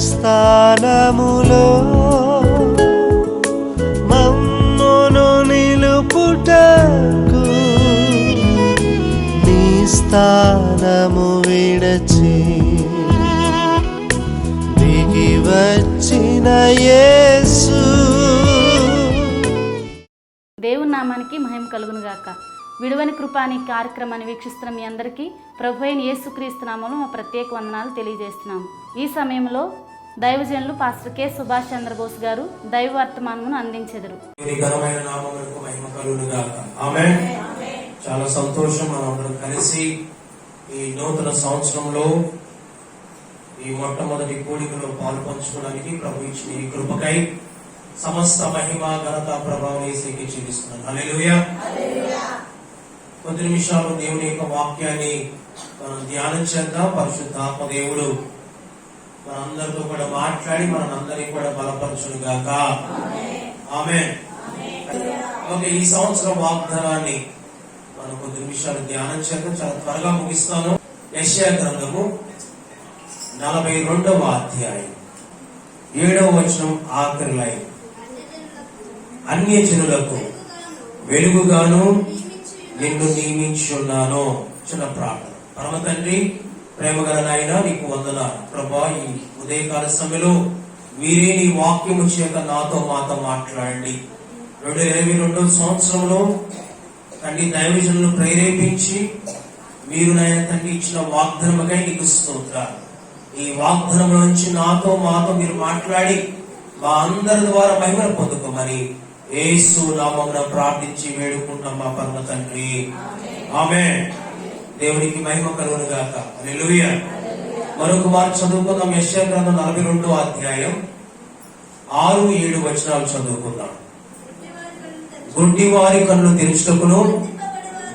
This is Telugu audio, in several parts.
స్థానములో మమ్మును నిలుపుటకు నీ స్థానము విడచి దిగి వచ్చిన యేసు. దేవుని నామానికి మహిమ కలుగును గాక. విడువని కృపాని కార్యక్రమాన్ని వీక్షిస్తున్న మీ అందరికీ ప్రభు అయిన యేసుక్రీస్తు నామములో మా ప్రత్యేక వందనాలు తెలియజేస్తున్నాము. ఈ సమయంలో దైవజనులు పాస్టర్ కె సుభాష్ చంద్రబోస్ గారు దైవ వర్తమానమును అందించెదరు. చాలా సంతోషం మనందరం కలిసి ఈ నూతన సంవత్సరంలో ఈ మొట్టమొదటి కూడికలో పాలు పంచుకోవడానికి ప్రభు ఇచ్చిన ఈ కృపకై సమస్త మహిమ ఘనత ప్రభావం యేసుకే చెల్లిస్తున్నాను. హల్లెలూయా. కొద్ది నిమిషాలు దేవుని యొక్క వాక్యాన్ని మనం ధ్యానం చేద్దాం. పరిశుద్ధాత్మ దేవుడు మనందరితో కూడా మాట్లాడి మనందరినీ కూడా బలపరచును గాక. ఆమేన్. ఓకే, ఈ సంవత్సరం వాగ్దానాన్ని మనం కొద్ది నిమిషాలు ధ్యానం చేద్దాం. చాలా త్వరగా ముగిస్తాను. యెషయా గ్రంథము 42వ అధ్యాయం 7వ వచనం ఆఖరి లైన్. అన్యజనులకు వెలుగుగాను నిన్ను నియమించున్నాను. చిన్న ప్రార్థన. పరమ తండ్రి, ప్రేమగల నాయన, నీకు వందనాలు ప్రభా. ఈ ఉదయకాల సమయంలో మీరే నీ వాక్యము చేత నాతో మాతో మాట్లాడండి. 2022వ సంవత్సరంలో తండ్రి దైవజనులను ప్రేరేపించి మీరు నాయన తండ్రి ఇచ్చిన వాగ్దానముకై నీకు స్తోత్రాలు. ఈ వాగ్దానం నుంచి నాతో మాతో మీరు మాట్లాడి మా అందరి ద్వారా మహిమను పొందుకోమని యేసు నామమున ప్రార్థించి వేడుకుంటాం మా పరమ తండ్రి. ఆమేన్. దేవునికి మహిమ కలుగును గాక. హల్లెలూయా. మరొక మాట చదువుకుందాం. యెషయా గ్రంథం 42వ అధ్యాయం 6-7 వచనాలు చదువుకుందాం. గుడ్డివారి కన్ను తెరుచుటకును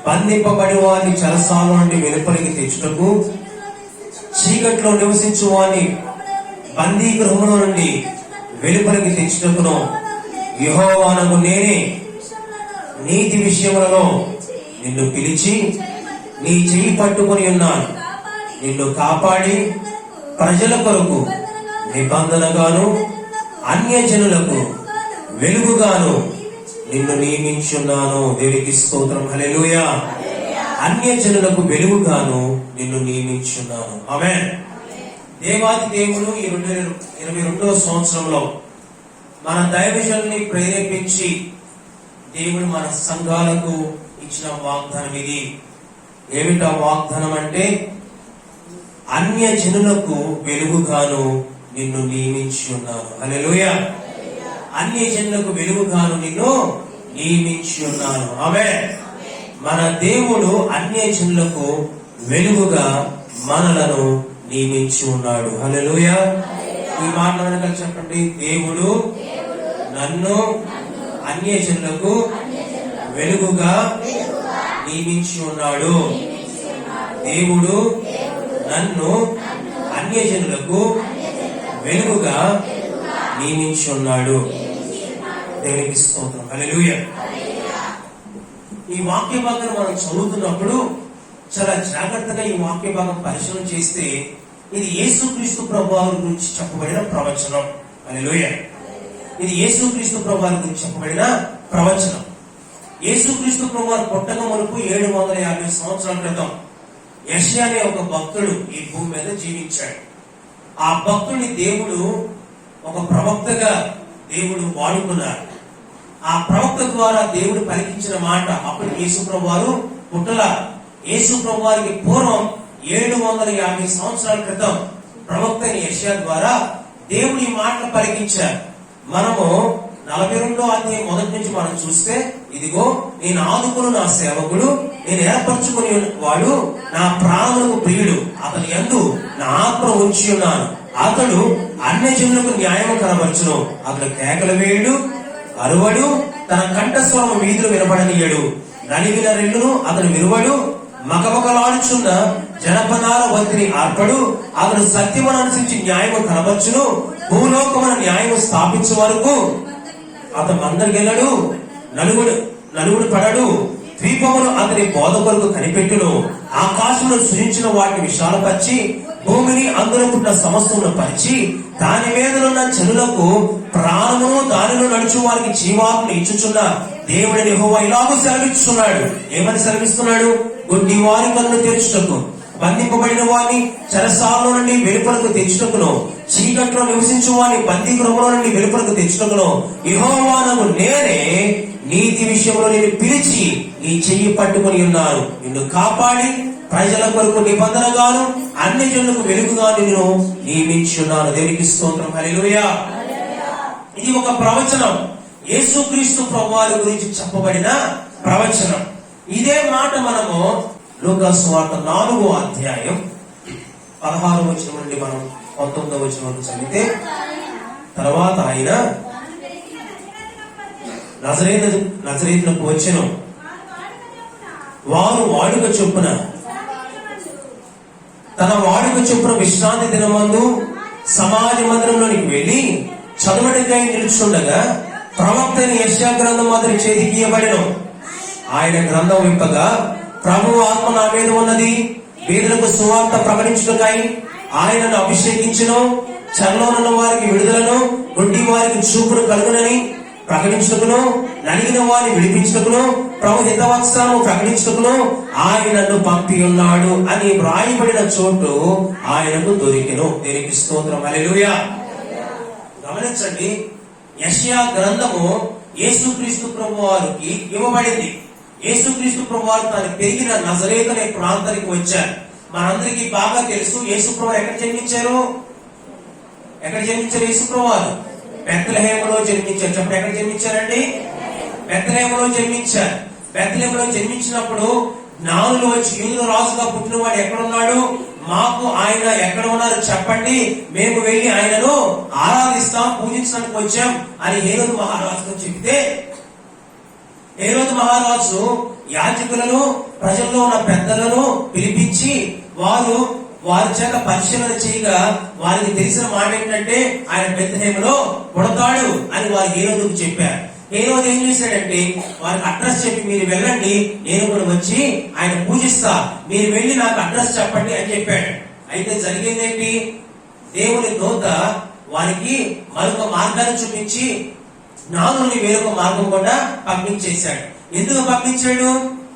బంధింపబడి వారిని చెరసాల నుండి వెలుపలికి తెచ్చుటకు చీకట్లో నివసించు వారిని బందీ గృహముల నుండి వెలుపలికి తెచ్చుటకును యెహోవానగు నేనే నీతి విషయములలో నిన్ను పిలిచి నీ చెయ్యి పట్టుకుని ఉన్నాను. నిన్ను కాపాడి ప్రజల కొరకు నిబంధనగాను అన్యజనులకు వెలుగుగాను నిన్ను నియమించున్నాను. దేవునికి స్తోత్రం. హల్లెలూయా. అన్యజనులకు వెలుగుగాను నిన్ను నియమించున్నాను. ఆమేన్. దేవాది దేవుడు ఈ 2022వ సంవత్సరంలో మన దైవజనుల్ని ప్రేరేపించి దేవుడు మన సంఘాలకు ఇచ్చిన వాగ్దానం ఇది. ఏమిటా వాగ్దానం అంటే, అన్యజనులకు వెలుగుగాను నిన్ను నియమించి ఉన్నాను. హల్లెలూయా. అన్యజనులకు వెలుగుగాను నిన్ను నియమించి ఉన్నాను. ఆమేన్. మన దేవుడు అన్యజనులకు వెలుగుగా మనలను నియమించి ఉన్నాడు. హల్లెలూయా. ఈ మాట వెనక చెప్పండి. దేవుడు నన్ను అన్యజనులకు వెలుగుగా నియమించి ఉన్నాడు. దేవుడు నన్ను అన్యజనులకు వెలుగుగా నియమించి ఉన్నాడు. దేవునికి స్తోత్రం. హల్లెలూయా. ఈ వాక్య భాగం మనం చదువుతున్నప్పుడు చాలా జాగ్రత్తగా ఈ వాక్య భాగం పరిశీలన చేస్తే ఇది యేసుక్రీస్తు ప్రభువారి గురించి చెప్పబడిన ప్రవచనం. హల్లెలూయా. ఇది యేసుక్రీస్తు ప్రభువారి గురించి చెప్పబడిన ప్రవచనం. యేసుక్రీస్తు ప్రభువారు పుట్టక మునుపు 750 సంవత్సరాల క్రితం యెషయా అనే ఒక భక్తుడు ఈ భూమి మీద జీవించాడు. ఆ భక్తుడిని దేవుడు ఒక ప్రవక్తగా దేవుడు వాడుకున్నాడు. ఆ ప్రవక్త ద్వారా దేవుడు పలికించిన మాట అప్పుడు యేసు ప్రభువారు పుట్టల. యేసు ప్రభువారికి పూర్వం 750 సంవత్సరాల క్రితం ప్రవక్త యెషయా ద్వారా దేవుడు ఈ మాటలు పలికించారు. మనము 42వ అధ్యాయం మొదటి నుంచి మనం చూస్తే, ఇదిగో నేను ఆదుకును నా సేవకుడు, నేను ఏర్పరచుకుని వాడు, నా ప్రాణములకు ప్రియుడు, అతని యందు నా ఆత్మ ఉంచి ఉన్నాను. అతడు అన్యజనులకు న్యాయము కనబరచును. అతడు కేకలు వేయుడు, అరువడు, తన కంఠస్వరము వీధులు వినబడనీయడు. నలిగిన రెల్లును అతను విరువడు, మకమకలాడుచున్న జనపనాల వంతిని ఆర్పడు. అతడు సత్యమును అనుసరించి న్యాయము కనబరచును. భూలోకమున న్యాయము స్థాపించే వరకు అతను మందరికెళ్ళడు, నలుగుడు పడడు. ద్వీపమును అతని బోధ కొరకు కనిపెట్టును. ఆకాశమును సృజించిన వాటిని విశాలపరిచి భూమిని అందులో పుట్టిన సమస్తమును పరిచి దాని మీదనున్న జనులకు ప్రాణమును దానిలో నడుచు వారికి జీవాత్మను ఇచ్చుచున్న దేవుడిని యెహోవా ఇలాగూ సెలవిస్తున్నాడు. ఏమని సెలవిస్తున్నాడు? గుడ్డి వారి కన్ను తెరుచుటకు, బంధింపబడిన వారిని చెరసాలలో నుండి వెలుపలకు తెచ్చుటకును, చీకట్లో నివసించు వారిని బందీ గృహంలో నుండి వెలుపలకు తెచ్చుటకును యెహోవానగు నేనే నీతి విషయంలో నేను పిలిచి నీ చెయ్యి పట్టుకొని ఉన్నాను. నిన్ను కాపాడి ప్రజల కొరకు నిబంధనగాను అన్ని జనులకు వెలుగుగా నిన్ను నియమించున్నాను. దేవునికి స్తోత్రం. హల్లెలూయా. ఇది ఒక ప్రవచనం, యేసుక్రీస్తు ప్రభువారి గురించి చెప్పబడిన ప్రవచనం. ఇదే మాట మనము లూకా సువార్త 4వ అధ్యాయం 16వ వచనం నుండి మనం 19వ వచనం వరకు చదివితే, తర్వాత ఆయన నజరేతునకు వచ్చెను. వారు వాడుక చొప్పున తన వాడుక చొప్పున విశ్రాంతి దినమందు సమాజ మందిరంలోనికి వెళ్లి చదువుడికై నిలుచుండగా ప్రవక్త యెషయా గ్రంథం అతని చేతికి ఇవ్వబడెను. ఆయన గ్రంథం విప్పగా, ప్రభువు ఆత్మ నా మీద ఉన్నది, పేదలకు సువార్త ప్రకటించుటకై ఆయనను అభిషేకించును, చెరలోనున్న వారికి విడుదలను, గుడ్డి వారికి చూపును కలుగునని ప్రకటించుటకును, నలిగిన వారిని విడిపించుటకును, ప్రభు హితవత్సరము ప్రకటించుటకును ఆయనను పంపి ఉన్నాడు అని వ్రాయబడిన చోటు ఆయనకు దొరికెను. దేవునికి స్తోత్రం. హల్లెలూయా. గమనించండి, యెషయా గ్రంథము యేసుక్రీస్తు ప్రభువారికి ఇవ్వబడింది. యేసుక్రీస్తు ప్రభువారు తాను పెరిగిన నజరేతు అనే ప్రాంతానికి వచ్చారు. మనందరికీ బాగా తెలుసు యేసు ప్రభువారు ఎక్కడ జన్మించారు? యేసు ప్రభువారు బెత్లెహేములో జన్మించారు. చెప్పండి, ఎక్కడ జన్మించారండి? బెత్లెహేములో జన్మించారు. బెత్లెహేములో జన్మించినప్పుడు జ్ఞానులు వచ్చి, యూదుల రాజుగా పుట్టినవాడు ఎక్కడున్నాడు, మాకు ఆయన ఎక్కడ ఉన్నారు చెప్పండి, మేము వెళ్ళి ఆయనను ఆరాధిస్తాం, పూజించడానికి వచ్చాం అని హేరోదు మహారాజుతో చెబితే, హేరోదు మహారాజు యాజకులను ప్రజల్లో ఉన్న పెద్దలను పిలిపించి వారి చేత పరిశీలన చేయగా వారికి తెలిసిన మాట ఏంటంటే ఆయన బెత్లెహేములో పుడతాడు అని వారు హేరోదుకు చెప్పారు. హేరోదు ఏం చేశాడంటే వారికి అడ్రస్ చెప్పి, మీరు వెళ్ళండి, నేను కూడా వచ్చి ఆయన పూజిస్తా, మీరు వెళ్ళి నాకు అడ్రస్ చెప్పండి అని చెప్పాడు. అయితే జరిగిందేంటి? దేవుని దూత వారికి మరొక మార్గాన్ని చూపించి జ్ఞానుల్ని వేరొక మార్గం కూడా పంపించేశాడు. ఎందుకు పంపించాడు?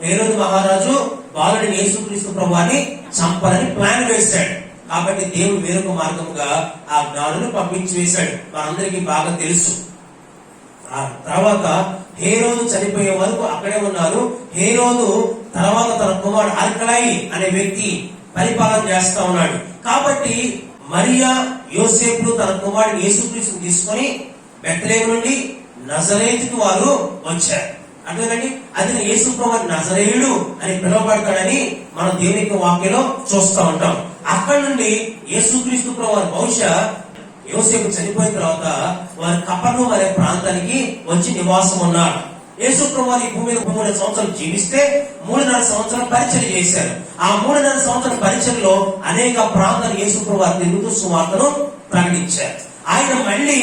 హేరోదు మహారాజు బాలుడిని యేసుక్రీస్తు ప్రభువాన్ని చంపాలని ప్లాన్ వేశాడు. కాబట్టి దేవుడు వేరొక మార్గముగా ఆ జ్ఞానులను పంపించి వేశాడు. మనందరికీ బాగా తెలుసు. ఆ తర్వాత హేరోదు చనిపోయే వరకు అక్కడే ఉన్నారు. హేరోదు తర్వాత తన కుమారుడు అర్కలై అనే వ్యక్తి పరిపాలన చేస్తా ఉన్నాడు. కాబట్టి మరియా యోసేపులు తన కుమారుడు యేసుక్రీస్తుని తీసుకొని బెత్లెహేము నుండి నజరేతుకు వారు వచ్చారు. అంతేనండి, అది యేసు ప్రభువు నజరేయుడు అని పిలువబడతాడని మనం దేవుని యొక్క వాక్యంలో చూస్తూ ఉంటాం. అక్కడి నుండి యేసుక్రీస్తు ప్రభువు బహుశా యోసేపు చనిపోయిన తర్వాత వారి కపర్నహూము అనే ప్రాంతానికి వచ్చి నివాసం ఉన్నారు. యేసు ప్రభువు ఈ భూమి మీద 3 సంవత్సరాలు జీవిస్తే 3.5 సంవత్సరాలు పరిచర్య చేశారు. ఆ 3.5 సంవత్సరాల పరిచర్యలో అనేక ప్రాంతాలు యేసు ప్రభువు తిరుగుతూ సువార్తను ప్రకటించారు. ఆయన మళ్ళీ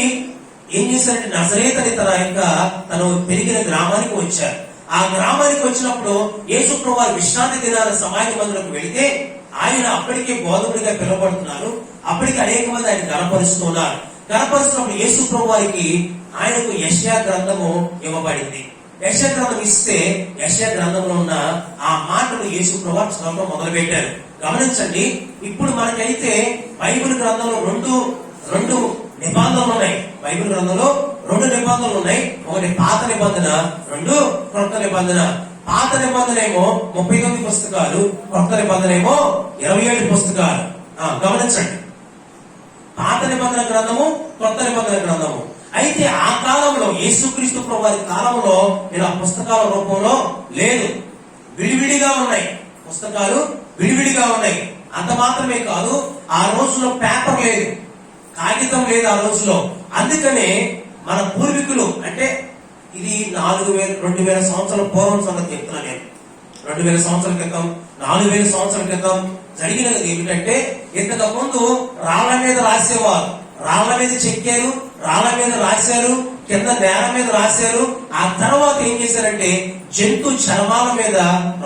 ఏం చేశారంటే నజరేతు అని తను పెరిగిన గ్రామానికి వచ్చారు. ఆ గ్రామానికి వచ్చినప్పుడు యేసు ప్రభువు విశ్రాంతి దినాల సమాజ మందిరంలోకి వెళితే ఆయన అప్పటికే బోధకుడిగా పిలువబడుతున్నారు. అప్పటికి అనేక మంది ఆయన గణపరుస్తున్నారు. గణపరుస్తున్నప్పుడు యేసు ప్రభువారికి ఆయనకు యెషయా గ్రంథము ఇవ్వబడింది. యెషయా గ్రంథం ఇస్తే యెషయా గ్రంథంలో ఉన్న ఆ మాటలు యేసు ప్రభువు చదవడం మొదలు పెట్టారు. గమనించండి, ఇప్పుడు మనకైతే బైబిల్ గ్రంథంలో రెండు నిబంధనలు ఉన్నాయి. బైబిల్ గ్రంథంలో 2 నిబంధనలు ఉన్నాయి. ఒకటి పాత నిబంధన, 2 కొత్త నిబంధన. పాత నిబంధన ఏమో 39 పుస్తకాలు, కొత్త నిబంధన ఏమో 27 పుస్తకాలు. గమనించండి, పాత నిబంధన గ్రంథము, కొత్త నిబంధన గ్రంథము. అయితే ఆ కాలంలో యేసుక్రీస్తు ప్రభువారి కాలంలో ఇలా పుస్తకాల రూపంలో లేదు, విడివిడిగా ఉన్నాయి. పుస్తకాలు విడివిడిగా ఉన్నాయి. అంత మాత్రమే కాదు, ఆ రోజులో పేపర్ లేదు, కాగితం లేదు ఆ రోజులో. అందుకనే మన పూర్వీకులు, అంటే ఇది 2000 సంవత్సరాల పూర్వం సంగతి చెప్తున్నా నేను. 2000 సంవత్సరాల క్రితం, 4000 సంవత్సరాల క్రితం జరిగినది ఏమిటంటే, ఇంతకు ముందు రాళ్ల మీద రాసేవారు, రాళ్ల మీద చెక్కారు, రాళ్ల మీద రాశారు, కింద నేల మీద రాశారు. ఆ తర్వాత ఏం చేశారంటే జంతు చర్మాల మీద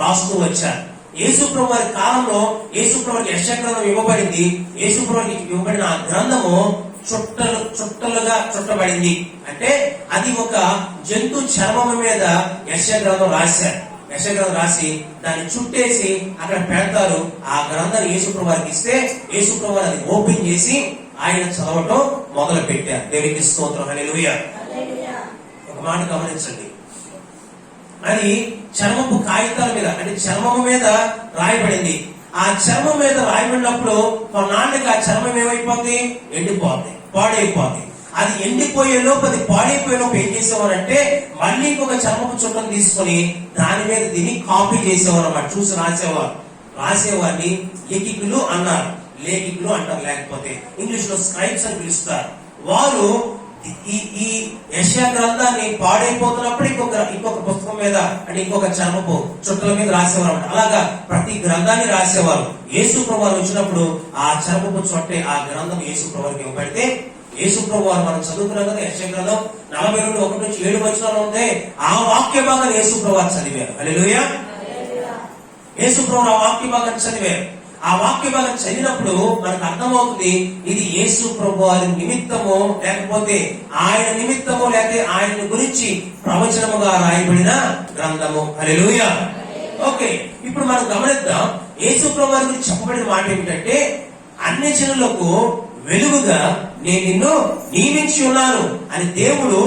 రాస్తూ వచ్చారు. యేసు ప్రభు వారి కాలంలో యేసు ప్రభుకి యెషయా గ్రంథం ఇవ్వబడింది. యేసు ప్రభుకి ఇవ్వబడిన ఆ గ్రంథము చుట్టలుగా చుట్టబడింది. అంటే అది ఒక జంతు చర్మం మీద యెషయా గ్రంథం రాశారు. యెషయా గ్రంథం రాసి దాన్ని చుట్టేసి అక్కడ పెడతారు. ఆ గ్రంథాన్ని యేసు ప్రభు వారికి ఇస్తే యేసు ప్రభు వారు అది ఓపెన్ చేసి ఆయన చదవటం మొదలు పెట్టారు. దేవునికి స్తోత్రం, హల్లెలూయా. ఒక మాట గమనించండి, అది చర్మపు కాగితాల మీద అంటే చర్మము మీద రాయబడింది. ఆ చర్మం మీద రాయబడినప్పుడు కొన్నాళ్ళకి ఆ చర్మం ఏమైపోతుంది, ఎండిపోతుంది, పాడైపోతుంది. అది ఎండిపోయే లోపు, అది పాడైపోయే లోపు ఏం చేసేవారంటే మళ్ళీ ఇంకొక చర్మపు చుట్టను తీసుకొని దాని మీద దీన్ని కాపీ చేసేవారు అన్నమాట. చూసి రాసేవారిని లేఖికులు అన్నారు, లేఖికులు అంటారు, లేకపోతే ఇంగ్లీష్ లో స్క్రైబ్స్ అని పిలుస్తారు. వారు ఈ యెషయా గ్రంథాన్ని పాడైపోతున్నప్పుడు ఇంకొక పుస్తకం మీద అంటే ఇంకొక చర్మపు చుట్టల మీద రాసేవారు అన్నమాట. అలాగా ప్రతి గ్రంథాన్ని రాసేవారు. యేసు ప్రభువు వచ్చినప్పుడు ఆ చర్మపు చుట్టే ఆ గ్రంథం యేసు ప్రభువుకి ఇవ్వబడితే యేసు ప్రభువు మనం చదువుకున్నాం కదా, యెషయా గ్రంథం 42:1-7 ఉంది. ఆ వాక్య భాగాన్ని యేసు ప్రభువు చదివారు. హల్లెలూయా. యేసు ప్రభువు ఆ వాక్య భాగాన్ని చదివారు. ఆ వాక్య భాగం చదివినప్పుడు మనకు అర్థమవుతుంది ఇది యేసు ప్రభు వారి నిమిత్తము, లేకపోతే ఆయన నిమిత్తము, లేకపోతే ఆయన గురించి ప్రవచనముగా రాయబడిన గ్రంథము. హల్లెలూయా. ఓకే, ఇప్పుడు మనం గమనిద్దాం. యేసు ప్రభు వారి గురించి చెప్పబడిన మాట ఏమిటంటే అన్ని జనులకు వెలుగుగా నేను నిన్ను నియమించి ఉన్నాను అని దేవుడు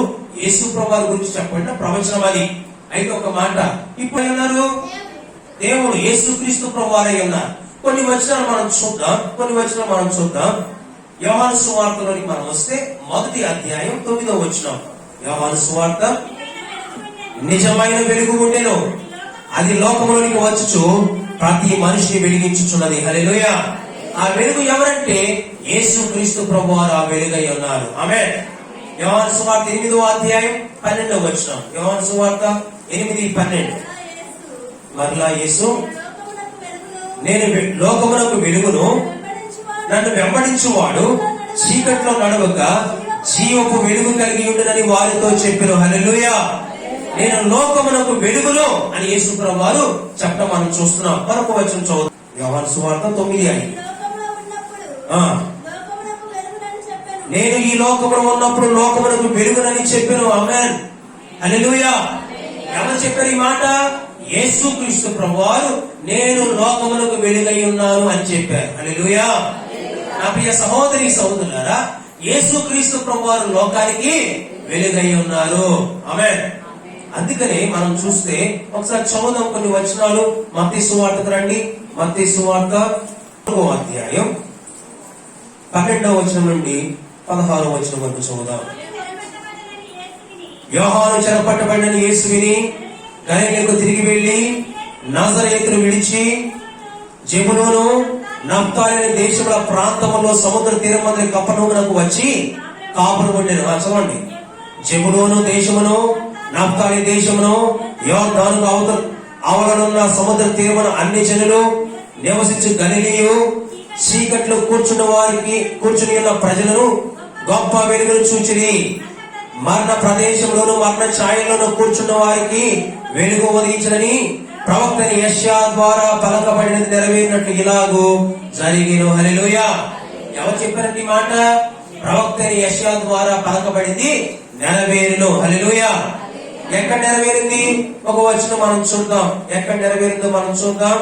యేసు ప్రభు వారి గురించి చెప్పబడిన ప్రవచనం అది. అయితే ఒక మాట, ఇప్పుడు ఉన్నారు దేవుడు యేసుక్రీస్తు ప్రభు వారై ఉన్నారు. కొన్ని వచనాలు మనం చూద్దాం. యోహాను సువార్తలోనికి మనం వస్తే 1వ అధ్యాయం 9వ వచనం. యోహాను సువార్త, నిజమైన వెలుగు ఉండెను, అది లోకములోనికి వచ్చుచు ప్రతి మనిషిని వెలిగించుచున్నది. హల్లెలూయా. ఆ వెలుగు ఎవరంటే యేసుక్రీస్తు ప్రభువారు ఆ వెలుగై ఉన్నారు. ఆమేన్. యోహాను సువార్త 8వ అధ్యాయం 12వ వచనం. యోహాను సువార్త 8:12. మరలా యేసు, నేను లోకమునకు వెలుగును, నన్ను వెంబడించువాడు చీకట్లో నడవక జీవపు వెలుగు కలిగి ఉండునని వారితో చెప్పెను. హల్లెలూయా. నేను లోకమునకు వెలుగును అని యేసు ప్రభువు వారు చెప్పడం మనం చూస్తున్నాం. మరొక వచనం చదువు, యోహాను సువార్త 9:5. నేను ఈ లోకములో ఉన్నప్పుడు లోకమునకు వెలుగునని చెప్పెను. ఆమేన్. హల్లెలూయా. ఎవరు చెప్పారు ఈ మాట? యేసుక్రీస్తు ప్రభువారు నేను లోకములకు వెలుగై ఉన్నాను అని చెప్పారు. హల్లెలూయా. నా ప్రియ సహోదరి సహోదరులారా, యేసుక్రీస్తు ప్రభువారు లోకానికి వెలుగై ఉన్నారు. ఆమేన్. అందుకనే మనం చూస్తే ఒకసారి చదువుదాం కొన్ని వచనాలు. మత్తయి సువార్తకు రండి. మత్తయి సువార్త 4వ అధ్యాయం 12వ వచనం నుండి 16వ వచనం వరకు చదువుదాం. యోహాను చెరపట్టబడిన యేసు విని గలిలయకు తిరిగి వెళ్లి నజరేతును విడిచి జెబూలూను నఫ్తాలి దేశముల ప్రాంతములో సముద్ర తీరం వద్ద కపెర్నహూమునకు వచ్చి కాపురం ఉండెను. చదవండి. జెబూలూను దేశమును, నఫ్తాలి దేశమును, యోర్దాను అవలనున్న సముద్ర తీరమున అన్ని జనులు నివసించు గలిలయు చీకట్లో కూర్చుని ఉన్న ప్రజలను గొప్ప వెలుగును చూచిరి. మరణ ప్రదేశంలోను మరణ ఛాయలోను కూర్చున్న వారికి వెలుగు ఉదయించనని ప్రవక్త యెషయా ద్వారా పలకబడినది నెరవేరినట్లు ఇలాగూ జరిగెను. హల్లెలూయా. ఎవరు చెప్పారండి ఈ మాట? ప్రవక్త యెషయా ద్వారా పలకబడింది నెరవేరును. హల్లెలూయా. ఎక్కడ నెరవేరింది? ఒక వచనం మనం చూద్దాం. ఎక్కడ నెరవేరిందో మనం చూద్దాం.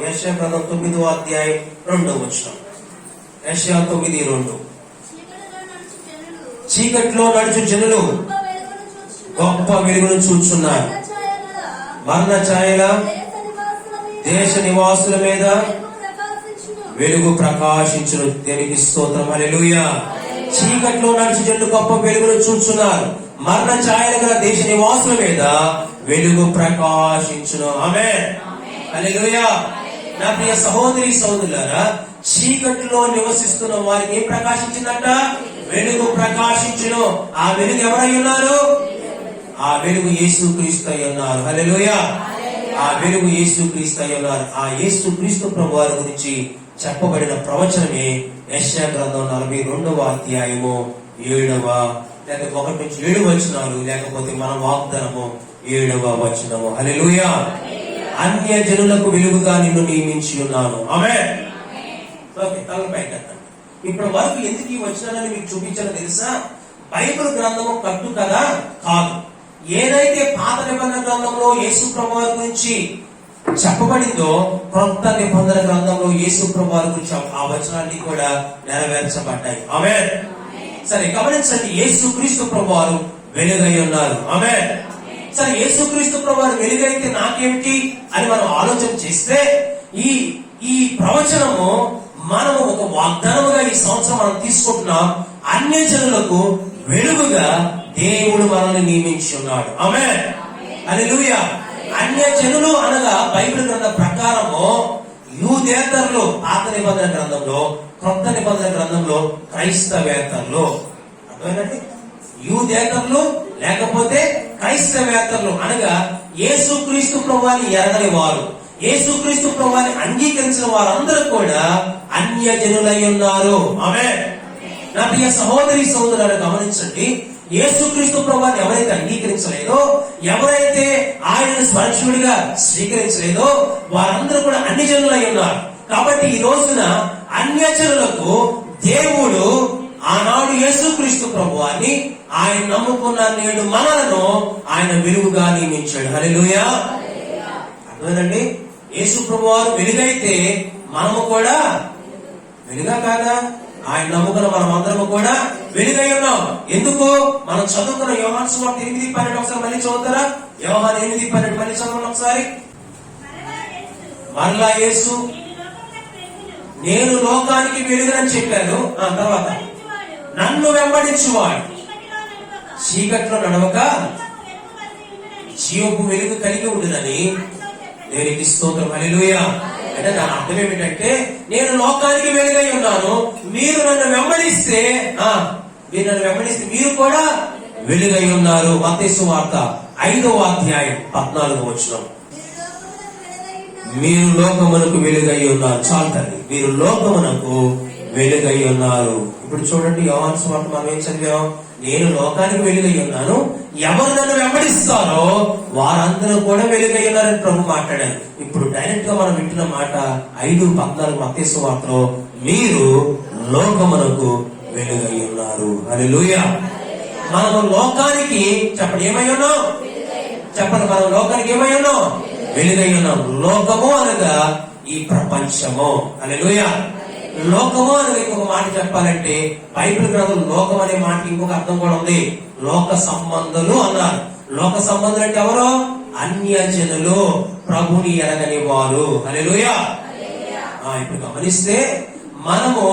యెషయా గ్రంథం 9వ అధ్యాయం 2వ వచనం. యెషయా 9:2. చీకట్లో నడుచు జనులు గొప్ప వెలుగును చూచున్నారు. మరణ ఛాయల దేశ నివాసుల మీద వెలుగు ప్రకాశించును. దేవునికి స్తోత్రం. హల్లెలూయా. చీకట్లో నడుచు జనులు గొప్ప వెలుగును చూచున్నారు. మరణ ఛాయల గల దేశ నివాసుల మీద వెలుగు ప్రకాశించును. ఆమేన్. హల్లెలూయా. నా ప్రియ సహోదరి సహోదరులారా, చీకట్లో నివసిస్తున్న వారికి ఏం ప్రకాశించిందంట? వెలుగు ప్రకాశించును. ఆ వెలుగు ఎవరై ఉన్నారు? ఆ వెలుగు యేసుక్రీస్తు అయి ఉన్నారు. హల్లెలూయా. ఆ వెలుగు యేసుక్రీస్తు అయి ఉన్నారు. ఆ యేసుక్రీస్తు ప్రభు వారి గురించి చెప్పబడిన ప్రవచనమే యెషయా గ్రంథం 42వ అధ్యాయము 7వ లేక 1-7 వచనాలు, లేకపోతే మన వాగ్దానము 7వ వచనము. హల్లెలూయా. అన్య జనులకు వెలుగుగా నిన్ను నియమించి ఉన్నాను. ఆమేన్. ఓకే, తలపైకెత్తండి. ఇప్పటి వరకు ఎందుకు ఈ వచనాలను మీకు చూపించాలో తెలుసా? బైబిల్ గ్రంథము కట్టు కదా కాదు. ఏదైతే పాత నిబంధన గ్రంథంలో యేసు ప్రభువారి గురించి చెప్పబడిందో కొత్త నిబంధన గ్రంథంలో యేసు ప్రభువారి గురించి ఆ వచనాన్ని కూడా నెరవేర్చబడ్డాయి. ఆమేన్. సరే, గమనించండి. యేసు క్రీస్తు ప్రభువారు వెలుగై ఉన్నారు. ఆమేన్. సరే, యేసు క్రీస్తు ప్రభువారు వెలుగైతే నాకేమిటి అని మనం ఆలోచన చేస్తే ఈ ప్రవచనము మనము ఒక వాగ్దానముగా ఈ సంవత్సరం మనం తీసుకుంటున్నాం. అన్య జనులకు వెలుగుగా దేవుడు మనల్ని నియమించి ఉన్నాడు. ఆమేన్. హల్లెలూయా. అన్య జనులు అనగా బైబిల్ గ్రంథ ప్రకారము యూదేతరులు పాత నిబంధన గ్రంథంలో, కొత్త నిబంధన గ్రంథంలో క్రైస్తవేతరులు. అర్థమైందండి? యూదేతరులు లేకపోతే క్రైస్తవేతరులు అనగా యేసుక్రీస్తు ప్రభువుని ఎరగని వారు, యేసుక్రీస్తు ప్రభువుని అంగీకరించిన వారందరూ కూడా అన్య జనులై ఉన్నారు. ఆమేన్. నా ప్రియ సహోదరి సహోదరులను గమనించండి. యేసుక్రీస్తు ప్రభువుని ఎవరైతే అంగీకరించలేదో, ఎవరైతే ఆయనను స్వరక్షకుడిగా స్వీకరించలేదో వారందరూ కూడా అన్య జనులై ఉన్నారు. కాబట్టి ఈ రోజున అన్య జనులకు దేవుడు ఆనాడు యేసుక్రీస్తు ప్రభువుని ఆయన నమ్ముకున్న నేడు మనలను ఆయన వెలుగుగా నియమించాడు. హల్లెలూయా. అర్థమైందండి? యేసు ప్రభువారు వెలుగైతే మనము కూడా వెలుగా కాదా? ఆయన నమ్ముకున్న మనం అందరము కూడా వెలుగై ఉన్నాం. ఎందుకు? మనం చదువుకున్న యోహాను సువార్త 8:12 ఒకసారి మళ్ళీ చదువుతారా? యోహాను 8:12 మళ్ళీ చదవండి ఒకసారి. మరలా యేసు నేను లోకానికి వెలుగునని చెప్పాను. తర్వాత నన్ను వెంబడించువాడు చీకట్లో నడవక జీవపు వెలుగు కలిగి ఉండునని దేవునికి స్తోత్రం. హల్లెలూయా. అంటే దాని అర్థం ఏమిటంటే, నేను లోకానికి వెలుగై ఉన్నాను, మీరు నన్ను వెంబడిస్తే మీరు కూడా వెలుగై ఉన్నారు. మత్తయి సువార్త 5వ అధ్యాయం 14వ వచనం. మీరు లోకమునకు వెలుగై ఉన్నారు. చాలు తల్లి, మీరు లోకమునకు వెలుగై ఉన్నారు. ఇప్పుడు చూడండి, యోహాను సువార్త మనం ఏం చదివాం? నేను లోకానికి వెలుగై ఉన్నాను, ఎవరు నన్ను వెంబడిస్తారో వారందరూ కూడా వెలుగై ఉన్నారని ప్రభు మాట్లాడారు. ఇప్పుడు డైరెక్ట్ గా మనం వింటున్న మాట 5:14 మత్తయి సువార్తలో, మీరు లోకమునకు వెలుగై ఉన్నారు. హల్లెలూయా. మనము లోకానికి చెప్పండి ఏమై ఉన్నాం? చెప్పండి, మనం లోకానికి ఏమై ఉన్నాం? వెలుగై ఉన్నాం. లోకము అనగా ఈ ప్రపంచము. హల్లెలూయా. లోకము అనేది ఇంకొక మాట చెప్పాలంటే, బైబిల్ గ్రంథం లోకం అనే మాటకి ఇంకొక అర్థం కూడా ఉంది. లోక సంబంధులు అన్నారు. లోక సంబంధులు అంటే ఎవరు? అన్య జనులు, ప్రభుని ఎరగని వారు. హల్లెలూయా. ఇప్పుడు గమనిస్తే మనము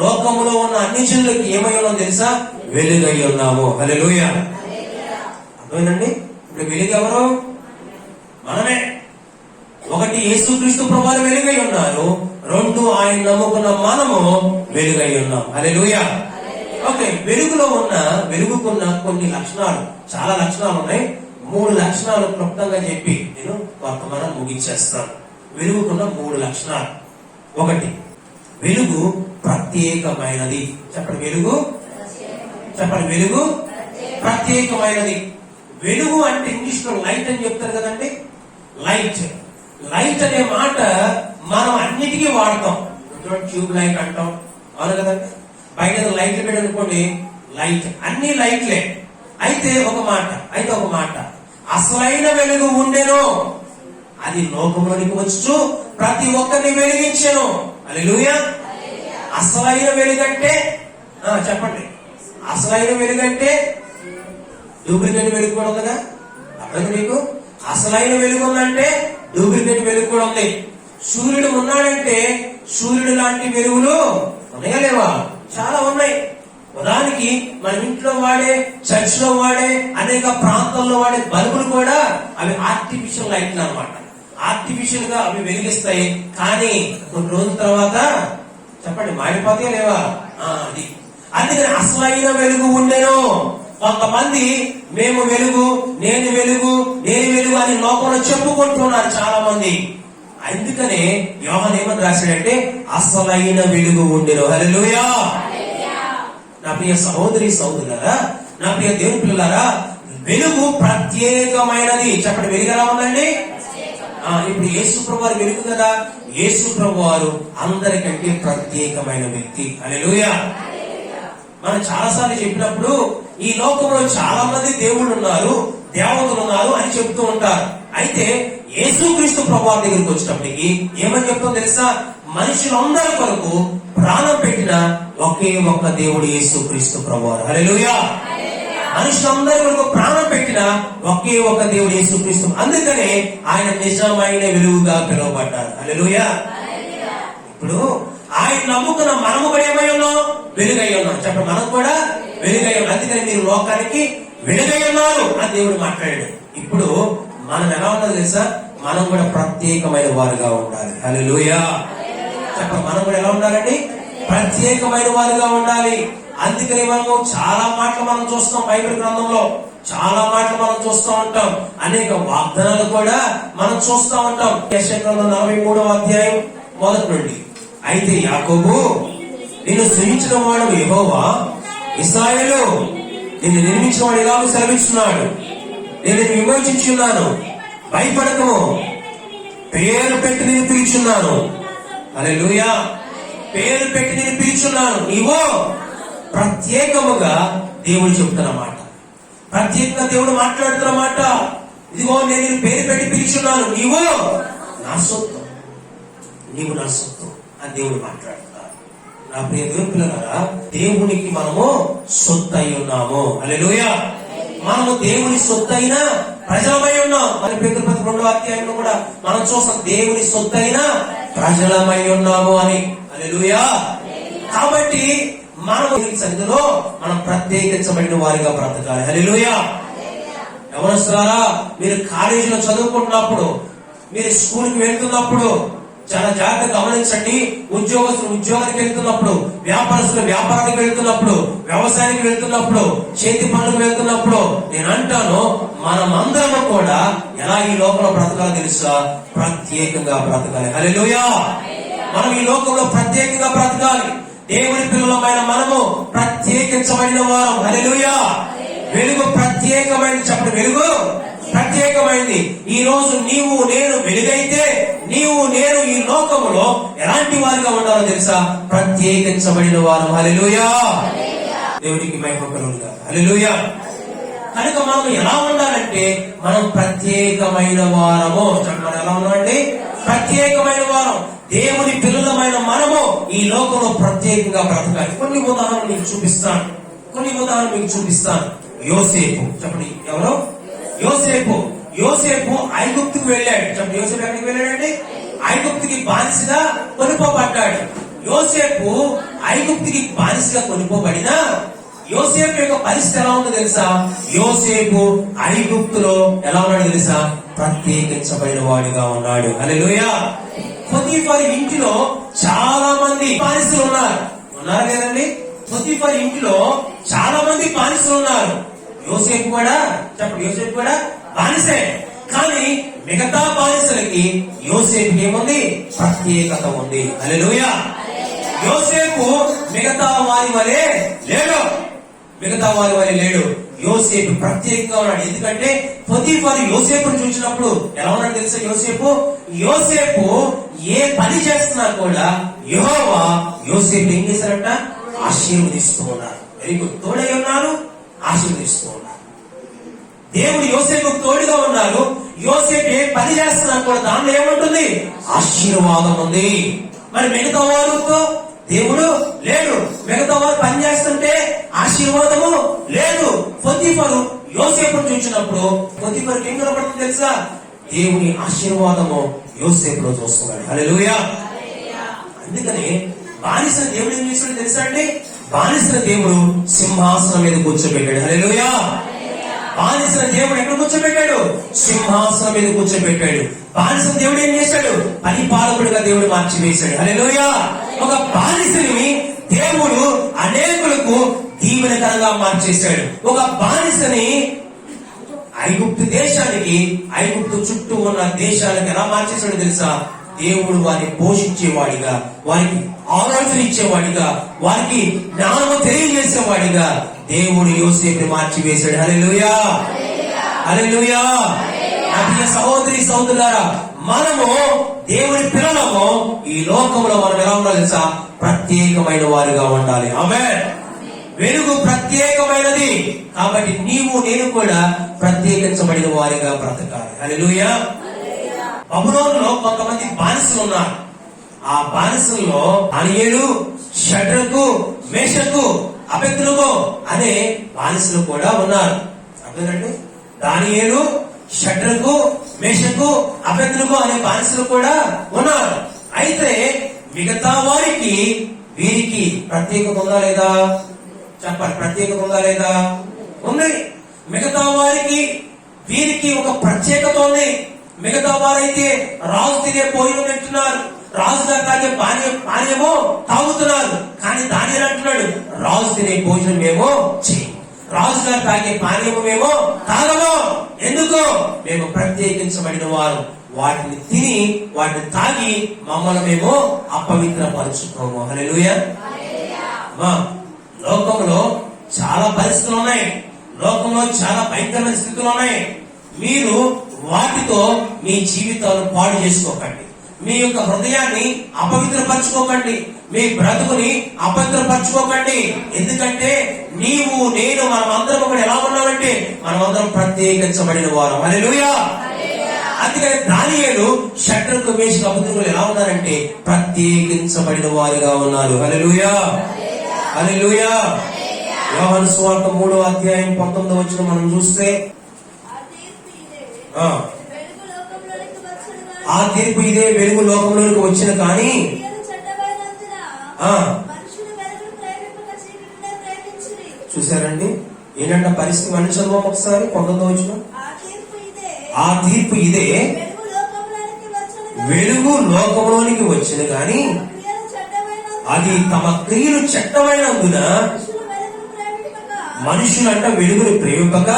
లోకములో ఉన్న అన్ని జనులకి ఏమై ఉన్నాం తెలుసా? వెలుగై ఉన్నాము. హల్లెలూయా. అర్థమైందండి? ఇప్పుడు వెలుగు ఎవరు? మనమే. ఒకటి, యేసుక్రీస్తు ప్రభువు వెలుగై ఉన్నారు. 2, ఆయన నమ్ముకున్న మనము వెలుగై ఉన్నాం. హల్లెలూయా. ఓకే, వెలుగుకున్న కొన్ని లక్షణాలు, చాలా లక్షణాలు ఉన్నాయి. 3 లక్షణాలు క్లుప్తంగా చెప్పి నేను వర్తమానం ముగించేస్తాను. వెలుగుకున్న 3 లక్షణాలు. 1, వెలుగు ప్రత్యేకమైనది. చెప్పండి, వెలుగు. చెప్పండి, వెలుగు ప్రత్యేకమైనది. వెలుగు అంటే ఇంగ్లీష్ లో లైట్ అని చెప్తారు కదండి. లైట్ అనే మాట మనం అన్నిటికీ వాడతాం. ట్యూబ్ లైట్ అంటాం, అవును కదండి. బయట లైట్లు పెట్టనుకోండి, లైట్, అన్ని లైట్లే. అయితే ఒక మాట అసలైన వెలుగు ఉండెను, అది లోకంలోనికి వచ్చు ప్రతి ఒక్కరిని వెలిగించెను. హల్లెలూయా. అసలైన వెలుగంటే చెప్పండి, అసలైన వెలుగంటే డూప్లికేట్ వెలుగు కూడా ఉంది కదా. అర్థం మీకు? అసలైన వెలుగు ఉందంటే డూప్లికేట్ వెలుగు కూడా ఉంది. సూర్యుడు ఉన్నాడంటే సూర్యుడు లాంటి వెలుగులు ఉన్నాయా లేవా? చాలా ఉన్నాయి. ఉదాహరణకి మన ఇంట్లో వాడే, చర్చ్ లో వాడే, అనేక ప్రాంతాల్లో వాడే బల్బులు కూడా అవి ఆర్టిఫిషియల్ లైట్లు అన్నమాట. ఆర్టిఫిషియల్ గా అవి వెలిగిస్తాయి, కానీ కొన్ని రోజుల తర్వాత చెప్పండి మాడిపోతాయా లేవా? అది అందుకని అసలైన వెలుగు ఉండేను. కొంతమంది మేము వెలుగు, నేను వెలుగు అని లోకంలో చెప్పుకుంటున్నారు చాలా మంది. అందుకనే యోహాను ఏమని రాశాడంటే, అసలైన వెలుగు ఉండెను. హల్లెలూయా. నా ప్రియ సహోదరి సహోదరులారా, నా ప్రియ దేవుని పిల్లలారా, వెలుగు ప్రత్యేకమైనది. చెప్పండి, వెలుగు ఎలా ఉందండి? ఇప్పుడు యేసు ప్రభు వారు వెలుగు కదా. యేసు ప్రభు వారు అందరికంటే ప్రత్యేకమైన వ్యక్తి. హల్లెలూయా. మనం చాలా సార్లు చెప్పినప్పుడు ఈ లోకంలో చాలా మంది దేవుళ్ళు ఉన్నారు, దేవతలు ఉన్నారు అని చెప్తూ ఉంటారు. అయితే యేసుక్రీస్తు ప్రభు వారి దగ్గరికి వచ్చినప్పటికీ ఏమని చెప్తాం తెలుసా? మనుషులందరి కొరకు ప్రాణం పెట్టిన ఒకే ఒక్క దేవుడు యేసుక్రీస్తు ప్రభు వారు. హల్లెలూయా. మనుషులందరి కొరకు ప్రాణం పెట్టిన ఒకే ఒక్క దేవుడు యేసుక్రీస్తు. అందుకనే ఆయన నిజమైన వెలుగుగా పిలువబడ్డారు. హల్లెలూయా. ఇప్పుడు ఆయన నమ్ముకున్న మనము కూడా ఏమై ఉన్నాం? వెలుగై ఉన్నాం. చెప్పండి, మనం కూడా వెలుగై ఉన్నాం. అందుకని మీరు లోకానికి వెలుగై ఉన్నారు అని దేవుడు మాట్లాడాడు. ఇప్పుడు మనం ఎలా ఉన్నది తెలుసా? మనం కూడా ప్రత్యేకమైన వారుగా ఉండాలి. హల్లెలూయా. చెప్పండి, మనం కూడా ఎలా ఉండాలండి? ప్రత్యేకమైన వారుగా ఉండాలి. అందుకని మనము చాలా మాటలు మనం చూస్తాం బైబిల్ గ్రంథంలో, చాలా మాటలు మనం చూస్తూ ఉంటాం. అనేక వాగ్దానాలు కూడా మనం చూస్తూ ఉంటాం. యెషయా గ్రంథం 43వ అధ్యాయం 1 నుండి. అయితే యాకోబు, నిన్ను సృజించిన వాడు యెహోవా, ఇశ్రాయేలు నిన్ను నిర్మించిన వాడు ఇలాగ సెలవిస్తున్నాడు, నేను నిన్ను విమోచించున్నాను, భయపడకము, పేరు పెట్టి నేను పిలుచున్నాను. హల్లెలూయా. పేరు పెట్టి నేను పిలుచున్నాను. నీవు ప్రత్యేకముగా దేవుడు చెప్తున్నమాట, ప్రత్యేకంగా దేవుడు మాట్లాడుతున్నమాట. ఇదిగో నేను నిన్ను పేరు పెట్టి పిలుచున్నాను, నీవు నా సొత్తు, నీవు నా సొత్తు అని దేవుడు మాట్లాడుతున్నారు. నా ప్రియ దేవుని పిల్లలారా, దేవునికి మనము సొత్తు అయి ఉన్నాము. హల్లెలూయా. మనము దేవుని సొత్తు అయిన ప్రజలమై ఉన్నాం. మన పేతురు 2వ అధ్యాయంలో కూడా మనం చూస్తాం, దేవుని సొత్తు అయిన ప్రజలమై ఉన్నాము అని. హల్లెలూయా. కాబట్టి మనము సన్నిధిలో మనం ప్రత్యేకించబడిన వారిగా బ్రతకాలి. హల్లెలూయా. యవనస్తులారా, మీరు కాలేజీలో చదువుకుంటున్నప్పుడు, మీరు స్కూల్కి వెళ్తున్నప్పుడు చాలా జాగ్రత్తగా గమనించండి. ఉద్యోగస్తులు ఉద్యోగానికి వెళ్తున్నప్పుడు, వ్యాపారస్తులు వ్యాపారానికి వెళ్తున్నప్పుడు, వ్యవసాయానికి వెళ్తున్నప్పుడు, చేతి పనులకు వెళ్తున్నప్పుడు నేను అంటాను, మనమందరం కూడా ఎలా ఈ లోకంలో బ్రతకాలో తెలుసా? ప్రత్యేకంగా బ్రతకాలి. హల్లెలూయా. మనం ఈ లోకంలో ప్రత్యేకంగా బ్రతకాలి. దేవుని పిల్లలమైన మనము ప్రత్యేకించబడిన వారం. హల్లెలూయా. వెలుగు ప్రత్యేకమైనది. చెప్పండి, వెలుగు ప్రత్యేకమైనది. ఈ రోజు నీవు నేను వెలుగైతే నీవు నేను ఈ లోకములో ఎలాంటి వారిగా ఉండాలో తెలుసా? ప్రత్యేకించబడిన వారం. హల్లెలూయా. దేవునికి మహిమ కలుగునుగాక. హల్లెలూయా. కనుక మనం ఎలా ఉండాలంటే మనం ప్రత్యేకమైన వారము. మనం ఎలా ఉన్నామండి? ప్రత్యేకమైన వారం. దేవుని పిల్లలమైన మనము ఈ లోకంలో ప్రత్యేకంగా బ్రతకాలి. కొన్ని ఉదాహరణలు మీకు చూపిస్తాను. యోసేపు, చెప్పండి, ఎవరు? యోసేపు ఐగుప్తుకు వెళ్ళాడు. చెప్పండి, యోసేపు ఎక్కడికి వెళ్ళాడండి? ఐగుప్తుకి బానిసగా కొనుక్కోబడ్డాడు. యోసేపు ఐగుప్తుకి బానిసగా కొనుక్కోబడిన యోసేపు యొక్క పరిస్థితి ఎలా ఉందో తెలుసా? యోసేపు ఐగుప్తులో ఎలా ఉన్నాడు తెలుసా? ప్రత్యేకించబడిన వాడిగా ఉన్నాడు. హల్లెలూయా. పొతీఫరు ఇంటిలో చాలా మంది బానిసలు ఉన్నారు లేదండి? పొతీఫరు ఇంటిలో చాలా మంది బానిసలు ఉన్నారు. యోసేపు కూడా, చెప్పండి, యోసేపు కూడా బానిసే. కానీ మిగతా బానిసలకి యోసేపు ఏముంది? ప్రత్యేకత ఉంది. హల్లెలూయా. యోసేపు మిగతా వారి వలె లేడు. యోసేపు ప్రత్యేకంగా ఉన్నాడు. ఎందుకంటే పొతీఫరు యోసేపును చూసినప్పుడు ఎలా ఉన్నాడు తెలుసా? యోసేపు ఏ పని చేస్తున్నా కూడా యెహోవా యోసేపు ఏం చేశారంట? ఆశీర్వదిస్తూ ఉన్నారు. Very good. తోడై ఉన్నారు, ఆశీర్వదిస్తూ ఉన్నారు. దేవుడు యోసేపు తోడుగా ఉన్నారు. యోసేపు ఏ పని చేస్తున్నా కూడా దానిలో ఏముంటుంది? ఆశీర్వాదం ఉంది. మరి మిగతా వారితో దేవుడు లేడు. మిగతా వారు పని చేస్తుంటే ఆశీర్వాదము లేదు. పొతీఫరు యోసేపును చూసినప్పుడు పొతీఫరుకి ఏం కనబడుతుంది తెలుసా? దేవుని ఆశీర్వాదము యోసేపులో చూస్తున్నాడు. హల్లెలూయా. అందుకని బానిస దేవుడు ఏం చేశాడు తెలుసా అండి? బానిస దేవుడు సింహాసనం మీద కూర్చోబెట్టాడు. హల్లెలూయా. బానిస దేవుడు ఎక్కడ కూర్చోబెట్టాడు? సింహాసనం మీద కూర్చోబెట్టాడు. బానిస దేవుడు ఏం చేశాడు? పరిపాలకుడిగా దేవుడు మార్చివేశాడు. హల్లెలూయా. ఒక బానిసని దేవుడు అనేకులకు దీవెనకరంగా మార్చేశాడు. ఒక బానిసని ఐగుప్తు దేశానికి, ఐగుప్తు చుట్టూ ఉన్న దేశాలకు ఎలా మార్చేశాడు తెలుసా? దేవుడు వారిని పోషించేవాడిగా, వారికి ఆలోచన ఇచ్చేవాడిగా, వారికి జ్ఞానము తెలియజేసేవాడిగా దేవుడు యోసేపుని మార్చివేశాడు. హల్లెలూయా. హల్లెలూయా. నా ప్రియ సహోదరి సహోదరులారా, మనము దేవుని పిల్లలము. ఈ లోకంలో మనం ఎలా ఉండాలి తెలుసా? ప్రత్యేకమైన వారుగా ఉండాలి. ఆమేన్. వెలుగు ప్రత్యేకమైనది కాబట్టి నీవు నేను కూడా ప్రత్యేకించబడిన వారిగా బ్రతకాలి. హల్లెలూయా. బబులోనులో కొంతమంది బానిసలు ఉన్నారు. ఆ బానిసల్లో దానియేలు, షడ్రకు, మేషకు, అబేద్నెగో అనే బానిసలు కూడా ఉన్నారు. అర్థమేనండి? దానియేలు, షడ్రకు, మేషకు, అబేద్నెగో అనే బానిసలు కూడా ఉన్నారు. అయితే మిగతా వారికి వీరికి ప్రత్యేకత ఉందా లేదా? చెప్పండి, ప్రత్యేకత ఉందా లేదా? ఉంది. మిగతా వారికి వీరికి ఒక ప్రత్యేకత ఉంది. మిగతా వారైతే రాజు తినే భోజనం తింటున్నారు, రాజు గారు తాగే పానీయమో తాగుతున్నారు. కానీ దానియేలు అంటున్నాడు, రాజు తినే భోజనం ఏమో చేయి, రాజు గారు తాగే పానీయము మేము తాగము. ఎందుకు? మేము ప్రత్యేకించబడిన వారు. వాటిని తిని వాటిని తాగి మమ్మల్ని మేము అపవిత్రపరుచుకోము. హల్లెలూయా. లోకంలో చాలా పరిస్థితులు ఉన్నాయి. లోకంలో చాలా భయంకరమైన స్థితులు ఉన్నాయి. మీరు వాటితో మీ జీవితాలను పాడు చేసుకోకండి. మీ యొక్క హృదయాన్ని అపవిత్రపరచుకోకండి. మీ బ్రతుకుని అపవిత్రపరచుకోకండి. ఎందుకంటే నీవు నేను మనమందరం ఒకటి ఎలా ఉన్నామంటే మనమందరం ప్రత్యేకించబడిన వారు. హల్లెలూయా. అందుకని దానియేలు, షడ్రకు, మేషకు, అబేద్నెగోలు ఎలా ఉన్నారంటే ప్రత్యేకించబడిన వారుగా ఉన్నారు. హల్లెలూయా. హల్లెలూయా. యోహాను సువార్త 3వ అధ్యాయం 19వ వచనం మనం చూస్తే ఆ తీర్పు ఇదే, వెలుగు లోకంలోనికి వచ్చిన కానీ చూసారండి ఏంటంటే పరిస్థితి. మనిషి చదువు ఒకసారి 19వ వచనం. ఆ తీర్పు ఇదే, వెలుగు లోకంలోనికి వచ్చిన కానీ అది తమ క్రియలు చెడ్డమైనందున మనుషులంట వెలుగును ప్రేమింపక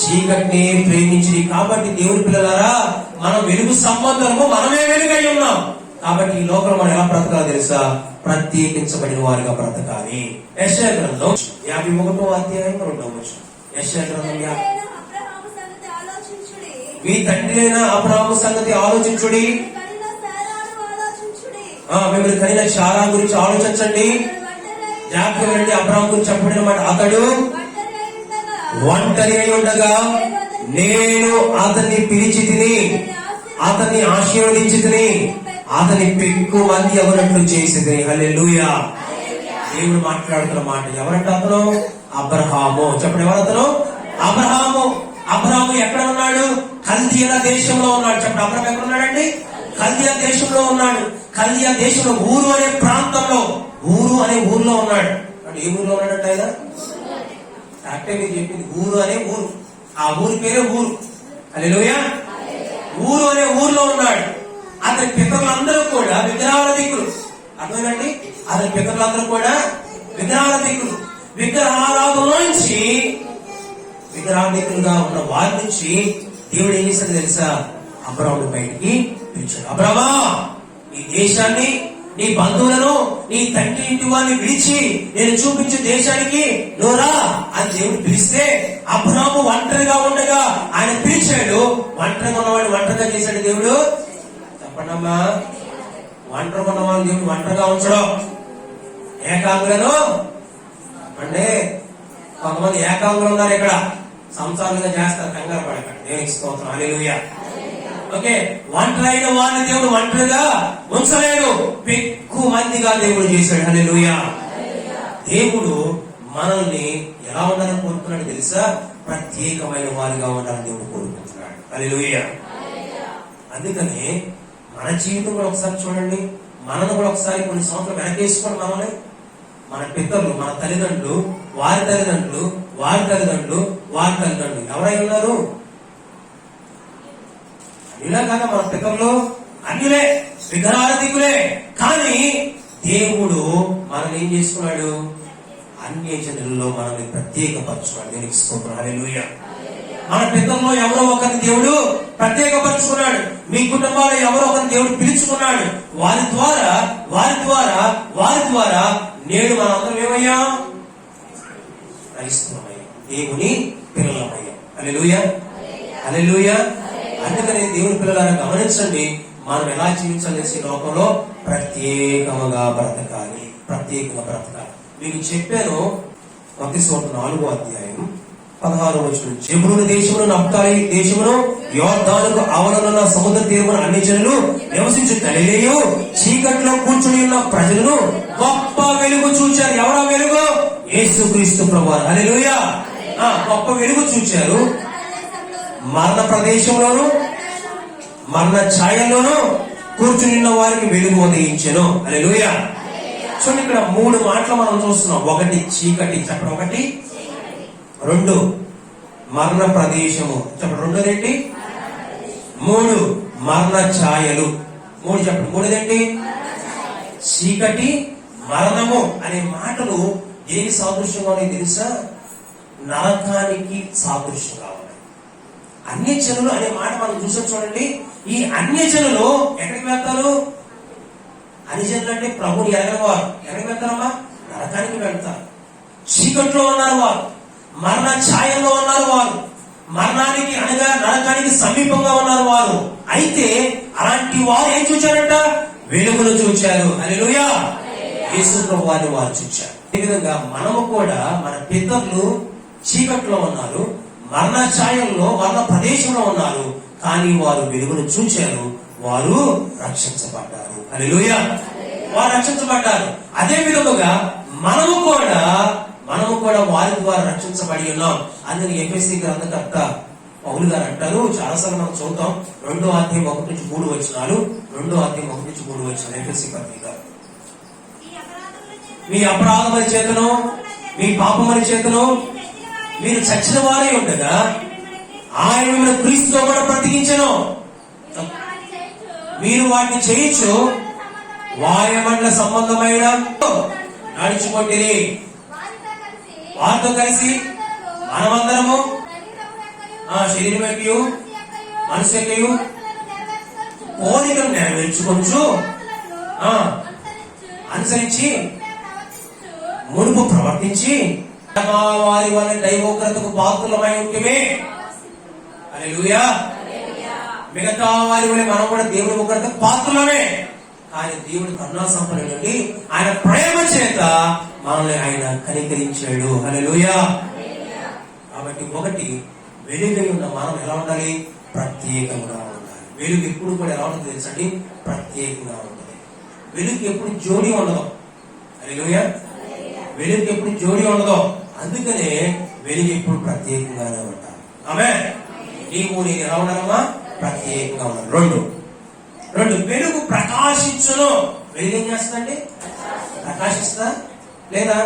చీకటిని ప్రేమించింది. కాబట్టి దేవుని పిల్లలారా, మనం వెలుగు సంబంధము, మనమే వెలుగై ఉన్నాం. కాబట్టి ఈ లోకంలో మనం ఎలా బ్రతకాలి తెలుసా? ప్రత్యేకించబడిన వారిగా బ్రతకాలి. యెషయా గ్రంథం 51వ అధ్యాయం 2వ వచనం. యెషయా గ్రంథం మీ తండ్రి అయిన అబ్రహాము సంగతి ఆలోచించుడి, మిమ్మల్ని కనిన శారా గురించి ఆలోచించండి. జాగ్రత్త. అబ్రహాము గురించి చెప్పబడిన మాట, అతడు ఒంటరి అయి ఉండగా నేను అతన్ని పిలిచి తిని అతన్ని ఆశీర్వదించి తిని అతని పెక్కు మంది ఎవరట్లు చేసి తిని. హల్లెలూయా. దేవుడు మాట్లాడుతున్న మాట. ఎవరంటే అతను? అబ్రహాము. చెప్పండి, ఎవరు అతను? అబ్రహాము. అబ్రహాము ఎక్కడ ఉన్నాడు? కల్దీయుల దేశంలో ఉన్నాడు. చెప్పండి, అబ్రహాము ఎక్కడ ఉన్నాడండి? కల్దీయ దేశంలో ఉన్నాడు. కల్దీయ దేశంలో ఊరు అనే ప్రాంతంలో, ఊరు అనే ఊర్లో ఉన్నాడు. అంటే ఏ ఊర్లో ఉన్నాడంట ఆయన? కరెక్టే మీరు చెప్పింది, ఊరు అనే ఊరు. ఆ ఊరి పేరే ఊరు. హల్లెలూయా. ఊరు అనే ఊర్లో ఉన్నాడు. అతని పితరులందరూ కూడా విగ్రహారాధికులు. అర్థమేనండి? అతని పితరులందరూ కూడా విగ్రహారాధికులు. విగ్రహారాధనలోంచి, విగ్రహాధికులుగా ఉన్న వారి నుంచి దేవుడు ఏం చేశాడు తెలుసా? అబ్రహాముని బయటికి పిలిచాడు. అబ్రహామా, నీ దేశాన్ని, నీ బంధువులను, నీ తండ్రి ఇంటి వారిని విడిచి నేను చూపించే దేశానికి నోరా అని దేవుడు పిలిస్తే, అబ్రహాము ఒంటరిగా ఉండగా ఆయన పిలిచాడు. ఒంటరిగా ఉన్నవాడిని ఒంటరిగా చేశాడు దేవుడు. చెప్పండమ్మా, ఒంటరిగా ఉన్నవాడిని దేవుడు ఒంటరిగా ఉంచడం. ఏకాంగులను అంటే కొంతమంది ఏకాంగులు ఉన్నారు ఇక్కడ, సంసారంగా చేస్తారు, కంగారు పడకండి. దేవునికి స్తోత్రం. హల్లెలూయా. ఓకే, ఒంటరైన వారిని దేవుడు ఒంటరిగా ఉంచలేడు, ఎక్కువ మందిగా దేవుడు చేశాడు. హల్లెలూయా. దేవుడు మనల్ని ఎలా ఉండాలని కోరుకున్నాడు తెలుసా? ప్రత్యేకమైన వారిగా ఉండాలని దేవుడు కోరుకుంటున్నాడు. హల్లెలూయా. అందుకని మన జీవితం కూడా ఒకసారి చూడండి. మనను కూడా ఒకసారి కొన్ని సంవత్సరాలు వెనకేసుకోండి. మనల్ని, మన పితరులు, మన తల్లిదండ్రులు, వారి తల్లిదండ్రులు, వారి తల్లిదండ్రులు, వారి తల్లిదండ్రులు ఎవరై ఉన్నారు? ఇలా కాక మన పితరులు అన్యులే, విగ్రహారాధికులే. కానీ దేవుడు మనల్ని ఏం చేసుకున్నాడు? అన్య జనులలో మనల్ని ప్రత్యేకపరుచుకున్నాడు. దేవునికి స్తోత్రం. హల్లెలూయా. మన పితరుల్లో ఎవరో ఒకరిని దేవుడు ప్రత్యేకపరుచుకున్నాడు. మీ కుటుంబాల్లో ఎవరో ఒకరిని దేవుడు పిలుచుకున్నాడు. వారి ద్వారా నేడు మనందరం ఏమయ్యాం? క్రైస్తవమయ్యాం, దేవుని పిల్లలమయ్యాం. హల్లెలూయా. హల్లెలూయా. అందుకని దేవుని పిల్లలను గమనించండి, మనం ఎలా జీవించాలనేసి లోకంలో ప్రత్యేకముగా బ్రతకాలి. మీకు చెప్పాను. మత్తయి 4వ అధ్యాయం 16వ వచనం, జెబూలూను దేశమును, నఫ్తాలి దేశమును, యోర్దానుకు ఆవరణలో సముద్ర తీరమున అన్ని జనులు నివసించు గలిలయు చీకట్లో కూర్చుని ఉన్న ప్రజలను గొప్ప వెలుగు చూచారు. ఎవరా వెలుగు? యేసుక్రీస్తు ప్రభువు. హల్లెలూయా. గొప్ప వెలుగు చూచారు. మరణ ప్రదేశంలోను మరణ ఛాయల్లోనూ కూర్చుని ఉన్న వారికి వెలుగు ఉదయించెను. హల్లెలూయా. చూడండి, ఇక్కడ 3 మాటలు మనం చూస్తున్నాం. 1 చీకటి, చెప్పడం 1. 2 మరణ ప్రదేశము, చెప్పండి 2 ఏంటి? 3 మరణ ఛాయలు. 3 చెప్పండి. 3 ఏంటి? చీకటి, మరణము అనే మాటలు దేనికి సాదృశ్యంగా ఉన్నాయి తెలుసా? నరకానికి సాదృశ్యంగా ఉన్నాయి. అన్యజనులు అనే మాట మనం చూసాం చూడండి. ఈ అన్యజనులు ఎక్కడికి వెళ్తారు? అన్యజనులు అంటే ప్రభుని ఎరగని వారు. ఎక్కడికి వెళ్తారమ్మా? నరకానికి వెళ్తారు. చీకట్లో ఉన్నారు వారు, మరణ ఛాయల్లో ఉన్నారు వారు, మరణానికి అనగా నరకానికి సమీపంగా ఉన్నారు వారు. అయితే అలాంటి వారు ఏం చూచారంట? వెలుగును చూచారు. హల్లెలూయా. యేసు ప్రభువాన్ని వారు చూచారు. ఈ విధంగా మనము కూడా మన పితరులు చీకట్లో ఉన్నారు, మరణ ఛాయల్లో మరణ ప్రదేశంలో ఉన్నారు, కానీ వారు వెలుగును చూచారు, వారు రక్షించబడ్డారు. హల్లెలూయా. వారు రక్షించబడ్డారు. అదే విధముగా మనము కూడా వారి ద్వారా రక్షించబడి ఉన్నాం. అందుకని ఎఫెసీ గ్రంథకర్త పౌలు గారు అంటారు, చాలాసార్లు మనం చూద్దాం, 2వ అధ్యాయం 1-3 వచనాలు. 2వ అధ్యాయం 1-3 వచనాలు ఎఫెసీ పత్రిక. మీ అపరాధముల చేతను మీ పాపముల చేతను మీరు చచ్చిన వారే ఉండగా ఆయన మిమ్మల్ని క్రీస్తుతో కూడా బ్రతికించెను. మీరు వాటిని చేయొచ్చు వాయుమండల సంబంధమైన నడుచుకుంటుంది. వారితో కలిసి మనమందరము శరీరం యొక్క మనసు యొక్క కోరికలు నెరవేర్చుకోవచ్చు, అనుసరించి మునుపు ప్రవర్తించి వారి వల్ల దైవోగ్రతకు పాత్రులమై ఉంటమే. హల్లెలూయా. మిగతా వారి వల్ల మనం కూడా దేవుని ఉగ్రతకు పాత్రులమే. కానీ దేవుడి కరుణా సంపన్నుడండి, ఆయన ప్రేమ చేత మనల్ని ఆయన కనికరించాడు. హల్లెలూయా. కాబట్టి 1 వెలుగై ఉన్న మనం ఎలా ఉండాలి? ప్రత్యేకంగా ఉండాలి. వెలుగు ఎప్పుడు కూడా ఎలా ఉంటుంది తెలుసండి? ప్రత్యేకంగా ఉంటుంది. వెలుగు ఎప్పుడు జోడి ఉండదు. హల్లెలూయా. వెలుగు ఎప్పుడు జోడి ఉండదు. అందుకనే వెలుగు ఎప్పుడు ప్రత్యేకంగానే ఉంటారు. ఆమేన్. నీవు నేను ఎలా ఉండాలమ్మా? ప్రత్యేకంగా ఉండాలి. 2 వెలుగు ప్రకాశించును. వెలుగు ఏం చేస్తుందండి? ప్రకాశిస్తా లేదా?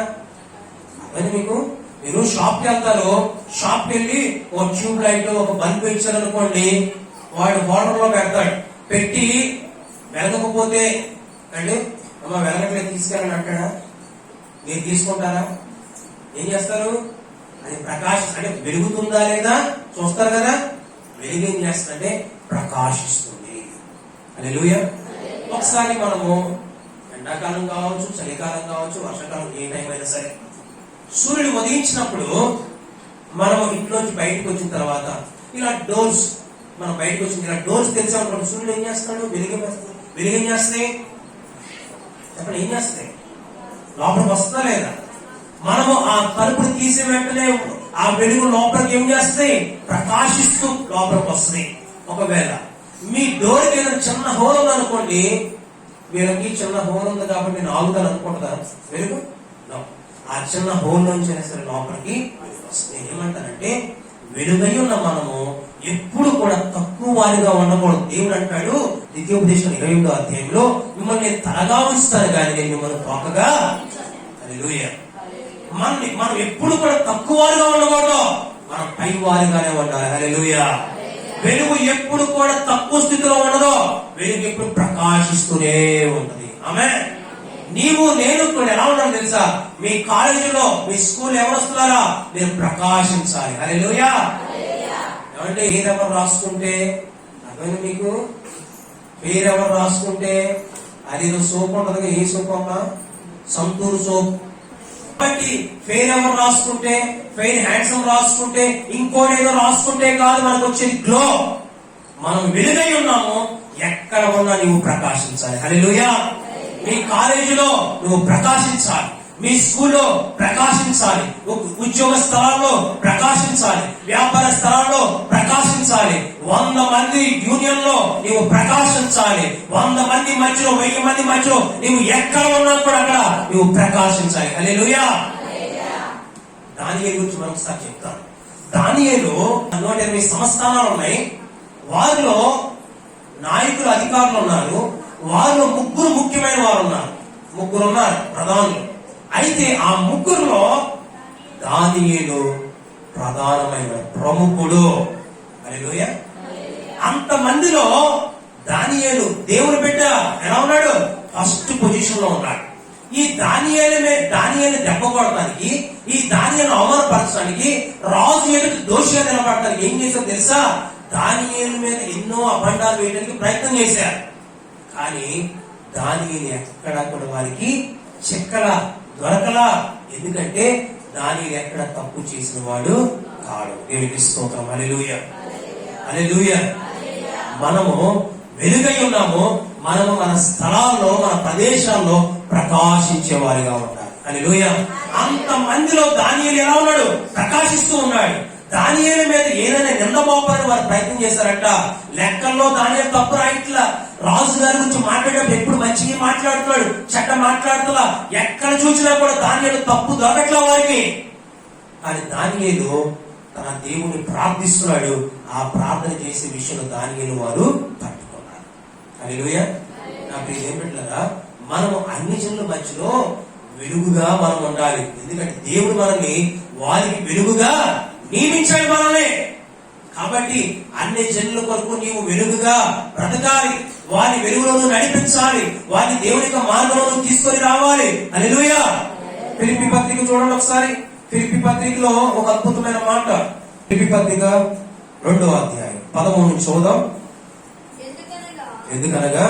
అదే మీకు, మీరు షాప్కి వెళ్తారు, షాప్కి వెళ్ళి ఒక ట్యూబ్ లైట్ ఒక బల్బ్ ఇచ్చారనుకోండి, వాడు హోల్డర్ లో పెడతాడు. పెట్టి వెలగకపోతే అండి, అమ్మ వెలగట్లేదు తీసుకెళ్ళని అంటాడా? మీరు తీసుకుంటారా? ఏం చేస్తారు? అది అంటే వెలుగుతుందా లేదా చూస్తారు కదా. వెలుగు ఏం చేస్తుందంటే ప్రకాశిస్తుంది. హల్లెలూయా. ఒకసారి మనము ఎండాకాలం కావచ్చు, చలికాలం కావచ్చు, వర్షాకాలం, ఏ టైం అయినా సరే, సూర్యుడు ఉదయించినప్పుడు మనము ఇంట్లోంచి బయటకు వచ్చిన తర్వాత ఇలా డోర్స్, మనం బయటకు వచ్చిన ఇలా డోర్స్ తెలిసామనుకోండి, సూర్యుడు ఏం చేస్తాడు? వెలుగు ఏం చేస్తాయి? చెప్పండి, ఏం చేస్తాయి? లోపలికి వస్తుందా లేదా? మనము ఆ తలుపుని తీసే వెంటనే ఆ వెలుగు లోపలికి ఏం చేస్తాయి? ప్రకాశిస్తూ లోపలికి వస్తాయి. ఒకవేళ మీ డోర్కి ఏదైనా చిన్న హోల్ ఉందనుకోండి, వీళ్ళకి చిన్న హోల్ ఉంది కాబట్టి నేను ఆగుతాను అనుకుంటుందా వెలుగు? ఆ చిన్న హోల్ నుంచి సరే లోపలికి వస్తే ఏమంటానంటే, వెలుగై ఉన్న మనము ఎప్పుడు కూడా తక్కువ వారిగా ఉండకూడదు. దేవుడు అంటాడు ద్వితీయోపదేశం 28వ అధ్యాయంలో, మిమ్మల్ని నేను తలగా ఉంచుతాను కానీ నేను మిమ్మల్ని తోకగా. హల్లెలూయా. మనం ఎప్పుడు కూడా తక్కువ వారిగా ఉండకూడదు, మనం పై వారిగానే ఉండాలి. హల్లెలూయా. వెలుగు ఎప్పుడు కూడా తక్కువ స్థితిలో ఉండదు, వెలుగు ఎప్పుడు ప్రకాశిస్తూనే ఉంటది. ఆమేన్. నీవు నేను కూడా ఎలా ఉండాలి తెలుసా? మీ కాలేజీలో, మీ స్కూల్ ఎవరు వస్తున్నారా? మీరు ప్రకాశించాలి. హల్లెలూయా. ఏమంటే పేరెవరు రాసుకుంటే, అర్థమైంది మీకు? పేరెవరు రాసుకుంటే అది సోప్ ఉంటది. ఏ సోప్ అమ్మా? సంతూర్ సోప్. కాబట్టి పేరెవరు రాసుకుంటే, ఫెయిర్ హ్యాండ్సమ్ రాసుకుంటే, ఇంకోటేదో రాసుకుంటే కాదు మనకు వచ్చేది గ్లో. మనం వెలుగై ఉన్నాము. ఎక్కడ ఉన్నా నువ్వు ప్రకాశించాలి. హల్లెలూయా. మీ కాలేజీలో నువ్వు ప్రకాశించాలి, మీ స్కూల్లో ప్రకాశించాలి, ఉద్యోగ స్థలాల్లో ప్రకాశించాలి, వ్యాపార స్థలాల్లో ప్రకాశించాలి. 100 మంది యూనియన్ లో నువ్వు ప్రకాశించాలి. 100 మంది మధ్యలో, 1000 మంది మధ్యలో నువ్వు ఎక్కడ ఉన్నా కూడా అక్కడ నువ్వు ప్రకాశించాలి. హల్లెలూయా. దానియేలు గురించి మనం ఒకసారి చెప్తాను. దానియేలు 180 సంస్థానాలు ఉన్నాయి. వారిలో నాయకులు, అధికారులు ఉన్నారు. వారిలో 3 ముఖ్యమైన వారు ఉన్నారు. 3 ఉన్నారు ప్రధానులు. అయితే ఆ 3లో దానియేలు ప్రధానమైన ప్రముఖుడు. హల్లెలూయా. అంతమందిలో దానియేలు దేవుని బిడ్డ ఎలా ఉన్నాడు? ఫస్ట్ పొజిషన్ లో ఉన్నాడు. ఈ దానియేలు దెబ్బ కొడటానికి, ఈ దానియేలు అవమానపరచడానికి, రాజు ఎదుటి దోషిగా నిలబడటానికి ఏం చేశారు తెలుసా? దానియేలు మీద ఎన్నో అబండాలు వేయడానికి ప్రయత్నం చేశారు. కానీ దానియేలు ఎక్కడ కూడా వారికి చెక్కలా దొరకలా. ఎందుకంటే దానియేలు ఎక్కడ తప్పు చేసిన వాడు కాడు. దేవునికి స్తోత్రం. హల్లెలూయా. హల్లెలూయా. మనము వెలుగై ఉన్నాము. మనము మన స్థలాల్లో, మన ప్రదేశాల్లో ప్రకాశించే వారిగా ఉంటారు. హల్లెలూయా. అంత మందిలో దానియేలు ఎలా ఉన్నాడు? ప్రకాశిస్తూ ఉన్నాడు. దానియేలు మీద ఏదైనా నింద మోపాలని వారు ప్రయత్నం చేశారట. లెక్కల్లో దానియేలు తప్పు రాయిట్లా. రాజు గారి గురించి మాట్లాడేటప్పుడు ఎప్పుడు మంచిగా మాట్లాడుతున్నాడు, చెడ్డ మాట్లాడుతున్నా. ఎక్కడ చూసినా కూడా దానియేలు తప్పు దొరకట్లా వారికి. కానీ దానియేలు తన దేవుని ప్రార్థిస్తున్నాడు. ఆ ప్రార్థన చేసే విషయంలో దానియేలు వారు పట్టుకున్నారు. హల్లెలూయా. నా ప్రియ ఏమిట్లరా, మనము అన్ని జనుల మధ్యలో వెలుగుగా మనం ఉండాలి. ఎందుకంటే దేవుడు మనల్ని వారికి వెలుగుగా నియమించాడు మనల్ని. కాబట్టి అన్ని జనుల కొరకు నీవు వెలుగుగా బ్రతకాలి. వారి వెలుగులను నడిపించాలి. వారిని దేవుని యొక్క మార్గంలో తీసుకొని రావాలి. హల్లెలూయా. ఫిలిప్పీ పత్రిక చూడండి ఒకసారి. ఫిలిప్పీ పత్రికలో ఒక అద్భుతమైన మాట. ఫిలిప్పీ పత్రిక 2వ అధ్యాయం 13 చూద్దాం. ఎందుకనగా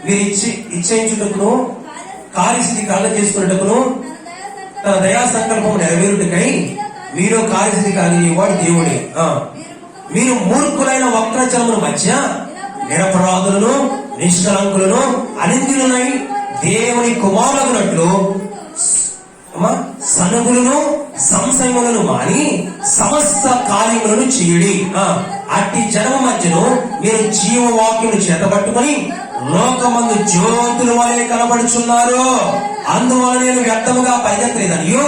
మీరు ఇచ్చేయించుటకును కార్యసిద్ధి కళ్ళ చేసుకున్నటకును తన దయా సంకల్పం నెరవేరుటకై మీరు కార్యసిద్ధి కలిగేవాడు దేవుడే. మీరు మూర్ఖులైన వక్రజనముల మధ్య నిరపరాధులను, నిష్కలంకులను, అనింద్యులనై దేవుని కుమారులగునట్లు సనుగులను, సంశయములను మాని సమస్త కార్యములను చేయుడి. అట్టి జనము మధ్యను మీరు జీవవాక్యమును చేతబట్టుకొని లోకమందు జ్యోతుల వలె కనబడుచున్నారు. అందువల్ల నేను వ్యర్థముగా పరిగెత్తలేదనియో,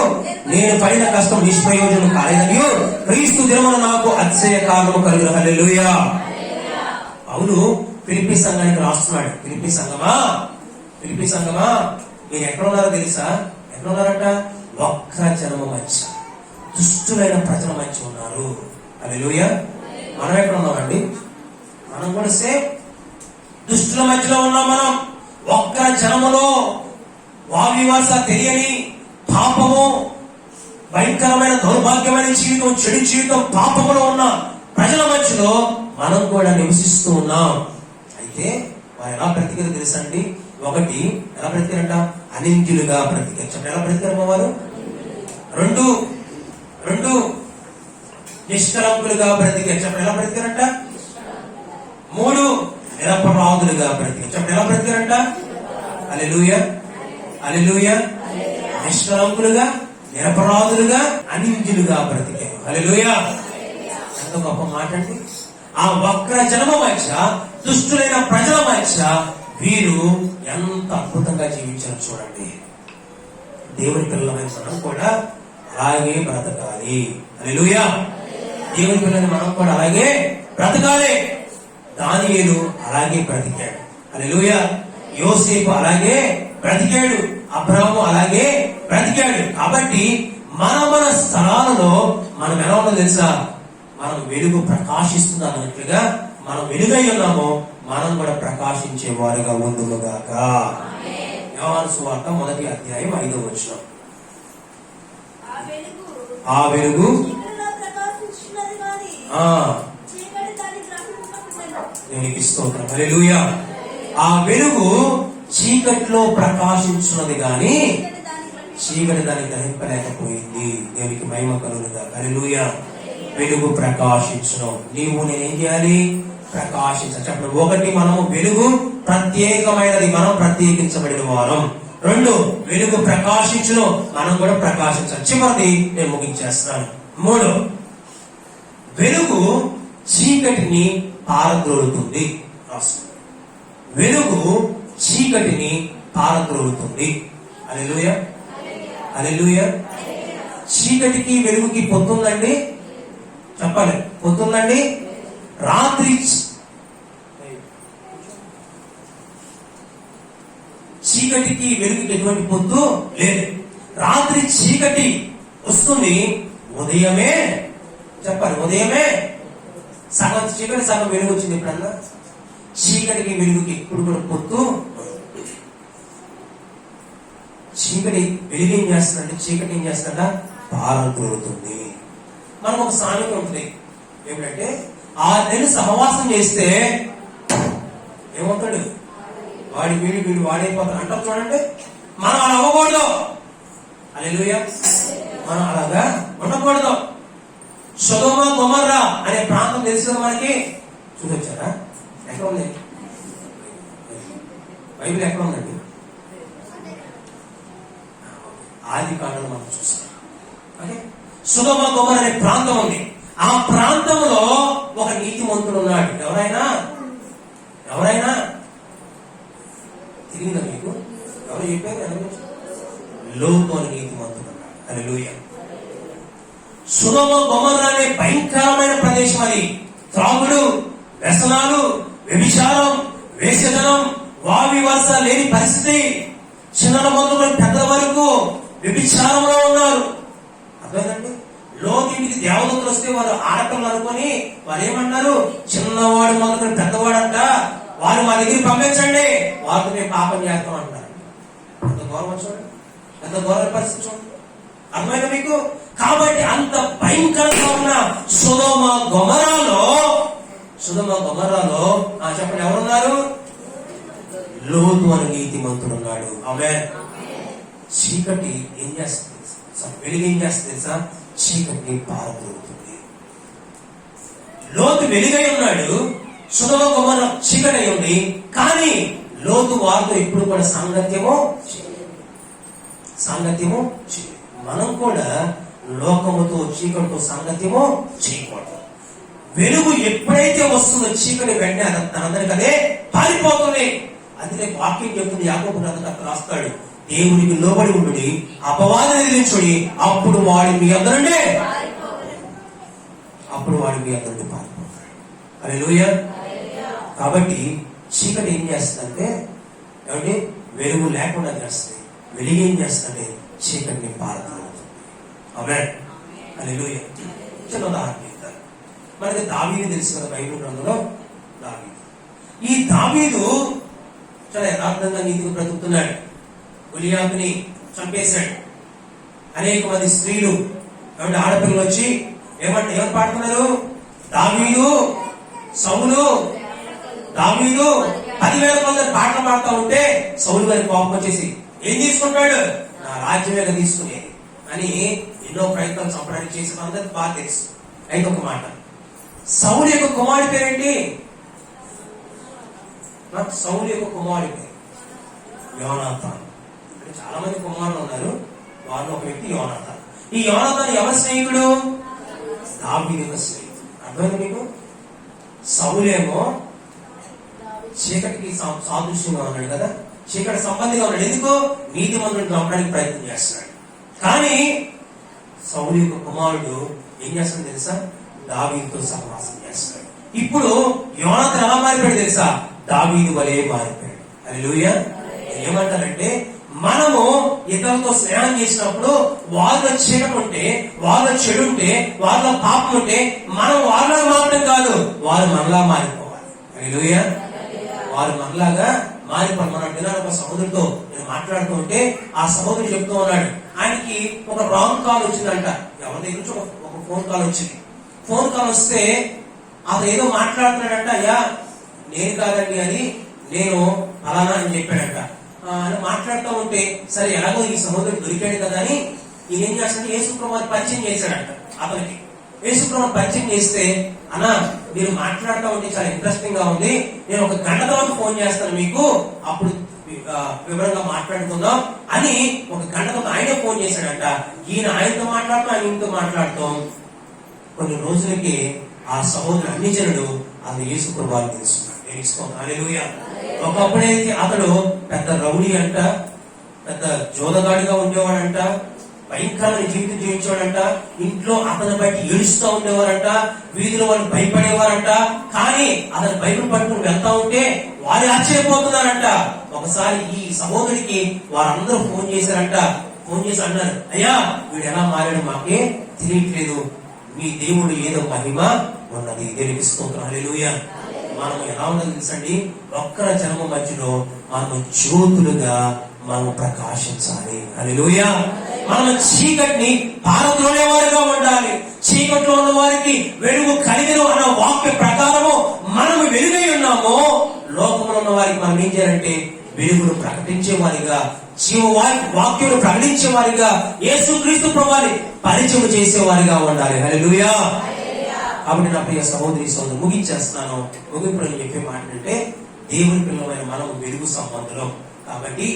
నేను పడిన కష్టం నిష్ప్రయోజనం కాలేదనియో క్రీస్తు దినమున నాకు అతిశయ కారణము కలుగును. హల్లెలూయా. అవును, ఫిలిప్పీ సంఘానికి రాస్తున్నాడు. ఫిలిప్పీ సంఘమా మీరు ఎక్కడ ఉన్నారో తెలుసా? ఎక్కడ ఉన్నారంట? వక్ర జనము మధ్య, దుష్టులైన ప్రజల మధ్య ఉన్నారు. హల్లెలూయా. మనం ఎక్కడ ఉన్నామండి? మనం కూడా సేమ్ దుష్టుల మధ్యలో ఉన్నాం. మనం వక్ర జనములో, వావివాస తెలియని పాపము, భయంకరమైన దౌర్భాగ్యమైన జీవితం, చెడు జీవితం, పాపములో ఉన్న ప్రజల మధ్యలో మనం కూడా నివసిస్తూ ఉన్నాం. అయితే వారు ఎలా బ్రతికారు తెలుసా అండి? 1 ఎలా బ్రతికారంట? అనింద్యులుగా బ్రతికారు. చెప్పండి, ఎలా బ్రతికారు వారు? 2 నిష్కలంకులుగా బ్రతికారు. చెప్పండి, ఎలా బ్రతికారంట? 3 నిరపరాధులుగా బ్రతికారు. చెప్పండి, ఎలా బ్రతికారంట? హల్లెలూయా. హల్లెలూయా. నిష్కలంకులుగా, నిరపరాధులుగా, అనింద్యులుగా బ్రతికారు. హల్లెలూయా. ఎంత గొప్ప మాట అండి. ఆ వక్ర జనమ మధ్య, దుష్టులైన ప్రజల మధ్య వీరు ఎంత అద్భుతంగా జీవించారు చూడండి. దేవుని పిల్లలమైన మనం కూడా అలాగే బ్రతకాలి. హల్లెలూయా. దేవుని పిల్లలని మనం కూడా అలాగే బ్రతకాలి. దానియేలు అలాగే బ్రతికాడు. హల్లెలూయా. యోసేపు అలాగే బ్రతికాడు. అబ్రాహాము అలాగే బ్రతికాడు. కాబట్టి మన స్థలాలలో మనం ఎలా ఉందో తెలుసా? మనం వెలుగు ప్రకాశిస్తుంది అన్నట్లుగా మనం వెలుగై ఉన్నామో మనం కూడా ప్రకాశించే వారుగా ఉందుముగాక. యోహాను సువార్త 1వ అధ్యాయం 5వ వచనం. ఆ వెలుగు దేవునికి స్తోత్రం. హల్లెలూయా. ఆ వెలుగు చీకట్లో ప్రకాశించున్నది గాని చీకటి దాన్ని గ్రహింపలేకపోయింది. దేవునికి మహిమ కలుగునుగాక. హల్లెలూయా. వెలుగు ప్రకాశించును. నీవు నేనేం చేయాలి? ప్రకాశించాలి. చెప్పండి. ఒకటి, మనము వెలుగు ప్రత్యేకమైనది, మనం ప్రత్యేకించబడిన వారం. రెండు, వెలుగు ప్రకాశించును, మనం కూడా ప్రకాశించాలి. చివరిది నేను ముగించేస్తాను. మూడు, వెలుగు చీకటిని పారద్రోలుతుంది. వెలుగు చీకటిని పారద్రోలుతుంది. హల్లెలూయా, హల్లెలూయా. చీకటికి వెలుగుకి పొత్తుందండి? చెప్పాలి, పొత్తుందండి. రాత్రి చీకటికి వెలుగుకి ఎటువంటి పొత్తు లేదు. రాత్రి చీకటి వస్తుంది, ఉదయమే, చెప్పాలి, ఉదయమే సగం చీకటి సగం వెలుగు వచ్చింది. ఎప్పుడన్నా చీకటికి వెలుగుకి ఎప్పుడు కూడా పొత్తు. చీకటి వెలుగు ఏం చేస్తుందంటే, చీకటి ఏం చేస్తుందా, పారద్రోలుతుంది. మనకు ఒక సామెత ఉంటుంది ఏమిటంటే, 6 నెలలు సహవాసం చేస్తే ఏమవుతాడు, వాడి వీడు వాడైపోతాడు అంటారు. చూడండి, మనం అలా అవ్వకూడదు. హల్లెలూయా, మనం అలాగా ఉండకూడదు. సొదొమ గొమొర్రా అనే ప్రాంతం తెలుసు కదా మనకి. చూసొచ్చారా? ఎక్కడ ఉంది బైబిల్? ఎక్కడ ఉందండి? ఆది కాండలో మనం చూస్తాం. ఓకే, సొదొమ గొమొర్రా అనే ప్రాంతం ఉంది. ఆ ప్రాంతంలో ఒక నీతిమంతుడు ఉన్నాడు. ఎవరైనా తెలియదా మీకు? ఎవరు చెప్పారు? లోతు అని నీతిమంతుడు ఉన్నాడు. హల్లెలూయా. సొదొమ గొమొర్రా అనే భయంకరమైన ప్రదేశం అది. త్రాగుడు, వ్యసనాలు, వ్యభిచారం, వేశ్యతనం, వావి వరుస లేని పరిస్థితి. చిన్నల మొదలు పెద్దల వరకు వ్యభిచారంలో ఉన్నారు. అర్థమైందండి? లోతు ఇంటికి దేవదూతలు వస్తే వారు ఆడటం అనుకొని వారు ఏమన్నారు, చిన్నవాడు మొదలు పెద్దవాడంట, వారు మా దగ్గరికి పంపించండి, వారితో మేము పాపం చేస్తాం అంటారు. ఎంత గౌరవం చూడండి, ఎంత గౌరవ పరిస్థితి చూడండి. అర్థమైందా మీకు? కాబట్టి అంత భయంకరంగా ఉన్న సొదొమ గొమొర్రాలో చెప్పండి, ఎవరున్నారు? లోతు అని నీతిమంతుడు ఉన్నాడు. ఆమేన్. చీకటి ఏం చేస్తుంది? వెలుగు ఏం చేస్తుంది తెలుసా? చీకటిని పారద్రోలుతుంది. లోతు వెలుగై ఉన్నాడు, సొదొమ గొమొర్రా చీకటి అయి ఉంది. కానీ లోతు వారితో ఎప్పుడు కూడా సాంగత్యము చేయదు. మనం కూడా లోకముతో చీకటితో సాంగత్యము చేయకూడదు. వెలుగు ఎప్పుడైతే వస్తుందో చీకటి వెంటనే తనందరికి అదే పారిపోతుంది. అందుకే వాక్యం చెప్తుంది, యాకోబు గ్రంథకర్త రాస్తాడు, దేవునికి లోబడి ఉండుడి, అపవాదిని ఎదిరించుడి, అప్పుడు వాడి మీ అందరండి పారిపోతాడు. హల్లెలూయా. కాబట్టి చీకటి ఏం చేస్తుందంటే, ఏమంటే వెలుగు లేకుండా చేస్తుంది. వెలుగు ఏం చేస్తుందంటే చీకటిని పారద్రోలుతుంది. ఆమేన్. హల్లెలూయా. చిన్న ఉదాహరణ చెప్తాను. మనకి దావీదు తెలుసు కదా, బైబిల్ గ్రంథంలో దావీదు. ఈ దావీదు చాలా యథార్థంగా నీతిగా బ్రతుకుతున్నాడు. గొలియాతుని చంపేశాడు. అనేక మంది స్త్రీలు, ఆడపిల్లలు వచ్చి ఎవరు పాడుతున్నారు? దావీదు, సౌలు, దావీదు 10,000 మంది పాటలు పాడుతూ ఉంటే సౌలు గారి కోపం వచ్చేసి ఏం తీసుకుంటాడు? నా రాజ్యమేగా తీసుకునేది అని ఎన్నో ప్రయత్నాలు చంపడానికి చేసిన అందరికి బాగా తెలుసు. అయితే ఒక మాట, సౌలు యొక్క కుమారుడి పేరేంటి? సౌలు యొక్క కుమారుడి పేరు యోనాతాను. అంటే చాలా మంది కుమారులు ఉన్నారు, వారిలో ఒక వ్యక్తి యోనాతాను. ఈ యోనాతాను ఎవరి స్నేహితుడు? దావీదు యొక్క స్నేహితుడు. అర్థమైంది మీకు? సౌలేమో చీకటికి సాదృశ్యంగా ఉన్నాడు కదా, చీకటి సంబంధిగా ఉన్నాడు. ఎందుకు? నీతిమంతుడిని చంపడానికి ప్రయత్నం చేస్తున్నాడు. కానీ సౌలు యొక్క కుమారుడు ఏం చేస్తాడు తెలుసా? దావీదుతో సహవాసం చేస్తాడు. ఇప్పుడు యోనాతాను ఎలా మారిపోయాడు తెలుసా? దావీదు వలే మారిపోయాడు. హల్లెలూయా. ఏమంటారంటే, మనము ఇతరులతో స్నేహం చేసినప్పుడు వాళ్ళలో చీకటి ఉంటే, వాళ్ళలో చెడు ఉంటే, వాళ్ళలో పాపం ఉంటే మనం వాళ్ళలో మాత్రం కాదు, వారు మనలా మారిపోవాలి. హల్లెలూయా. వారు మనలాగా మారిపోవాలి. మన దినాలు ఒక సహోదరుడితో నేను మాట్లాడుతూ ఉంటే ఆ సహోదరుడు చెప్తూ ఉన్నాడు, ఆయనకి ఒక రాంగ్ కాల్ వచ్చిందంట. ఎవరి దగ్గర నుంచి ఒక ఫోన్ కాల్ వచ్చింది. ఫోన్ కాల్ వస్తే అతను ఏదో మాట్లాడుతున్నాడంట. అయ్యా నేను కాదండి, అది నేను అలానా అని చెప్పాడంట. అని మాట్లాడుతూ ఉంటే, సరే ఎలాగో ఈ సహోదరుడు దొరికాడు కదా అని ఈయన ఏం చేస్తాడు, యేసు ప్రభువుని పరిచయం చేశాడంట అతనికి. యేసుప్రభుని పరిచయం చేస్తే, అన్నా మీరు మాట్లాడుతూ ఉంటే చాలా ఇంట్రెస్టింగ్ గా ఉంది, నేను ఒక గంట తర్వాత ఫోన్ చేస్తాను మీకు, అప్పుడు వివరంగా మాట్లాడుకుందాం అని ఒక గంట తర్వాత ఆయనే ఫోన్ చేశాడంట. ఆయనతో మాట్లాడుతూ ఆయనతో మాట్లాడుతాం. కొన్ని రోజులకి ఆ సహోదరుడు అన్ని జనుడు అది యేసుప్రభు వారికి తెలుసుకున్నాడు. హల్లెలూయా. ఒకప్పుడైతే అతడు పెద్ద రౌడీ అంట, పెద్ద జోదగాడిగా ఉండేవాడంట, భయంకరమైన జీవితం జీవించేవాడంట, ఇంట్లో అతని బయట ఏడుస్తూ ఉండేవారంట, వీధిలో వాళ్ళు భయపడేవారంట. కానీ అతను బైబిల్ పట్టుకుని వెళ్తా ఉంటే వారు ఆశ్చర్యపోతున్నారంట. ఒకసారి ఈ సహోదరికి వారందరూ ఫోన్ చేశారంట. ఫోన్ చేసి అన్నారు, అయ్యా వీడు ఎలా మారాడు మాకే తెలియట్లేదు, మీ దేవుడు ఏదో మహిమ ఉన్నది. దేవునికి స్తోత్రం. హల్లెలూయా. మనం ఎలా ఉన్నది తెలుసండి, ఒక్కర జన్మ మధ్యలో మనము జ్యోతులుగా మనము ప్రకాశించాలి. హల్లెలూయా. మనం చీకటిని పారద్రోలే వారిగా ఉండాలి. చీకట్లో ఉన్న వారికి వెలుగు కలిగిన అన్న వాక్య ప్రకారము మనము వెలుగై ఉన్నాము. లోకంలో ఉన్న వారికి మనం ఏం చేయాలంటే వెలుగును ప్రకటించే వారిగా, వాక్యులు ప్రకటించే వారిగా, యేసుక్రీస్తు ప్రభువుని పరిచయం చేసే వారిగా ఉండాలి. హల్లెలూయా. కాబట్టి నా ప్రియ సహోదరి సోదరు, ముగించేస్తున్నాను. ముగింపులో చెప్పే మాట అంటే, దేవుని పిల్లలమైన మనం వెలుగు సంబంధం. కాబట్టి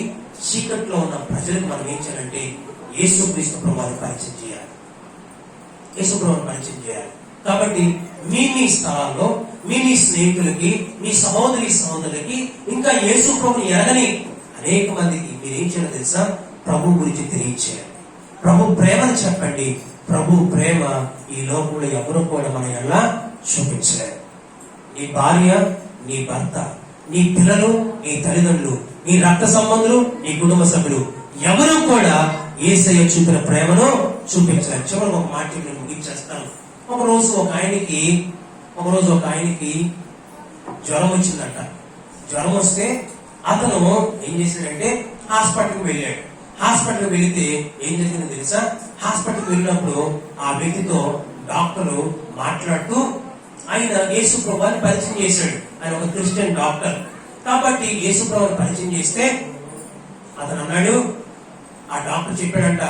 చీకట్లో ఉన్న ప్రజలకు మనం ఏం చేయాలంటే యేసుక్రీస్తు ప్రభువుని పరిచయం చేయాలి. యేసు ప్రభువుని పరిచయం చేయాలి. కాబట్టి మీ స్థలాల్లో మీ స్నేహితులకి, మీ సహోదరులకి, ఇంకా యేసు ప్రభువుని ఎరగని అనేక మందికి మీరేం చేయాలో తెలుసా, ప్రభు గురించి తెలియచేయాలి. ప్రభు ప్రేమను చెప్పండి. ప్రభు ప్రేమ ఈ లోకంలో ఎవరు కూడా మన ఎలా చూపించలేరు. నీ భార్య, నీ భర్త, నీ పిల్లలు, నీ తల్లిదండ్రులు, నీ రక్త సంబంధులు, నీ కుటుంబ సభ్యులు ఎవరు కూడా యేసయ్య చూపిన ప్రేమను చూపించలేరు. చివరికి ఒక మాట నేను ముగించేస్తాను. ఒకరోజు ఒక ఆయనకి జ్వరం వచ్చిందంట. జ్వరం వస్తే అతను ఏం చేశాడంటే హాస్పిటల్కి వెళ్ళాడు. హాస్పిటల్కి వెళితే ఏం జరిగిందో తెలుసా, హాస్పిటల్కి వెళ్ళినప్పుడు ఆ వ్యక్తితో డాక్టరు మాట్లాడుతూ ఆయన యేసు ప్రభువుని పరిచయం చేశాడు. ఆయన ఒక క్రిస్టియన్ డాక్టర్ కాబట్టి యేసు ప్రభువుని పరిచయం చేస్తే అతను అన్నాడు, ఆ డాక్టర్ చెప్పాడంట,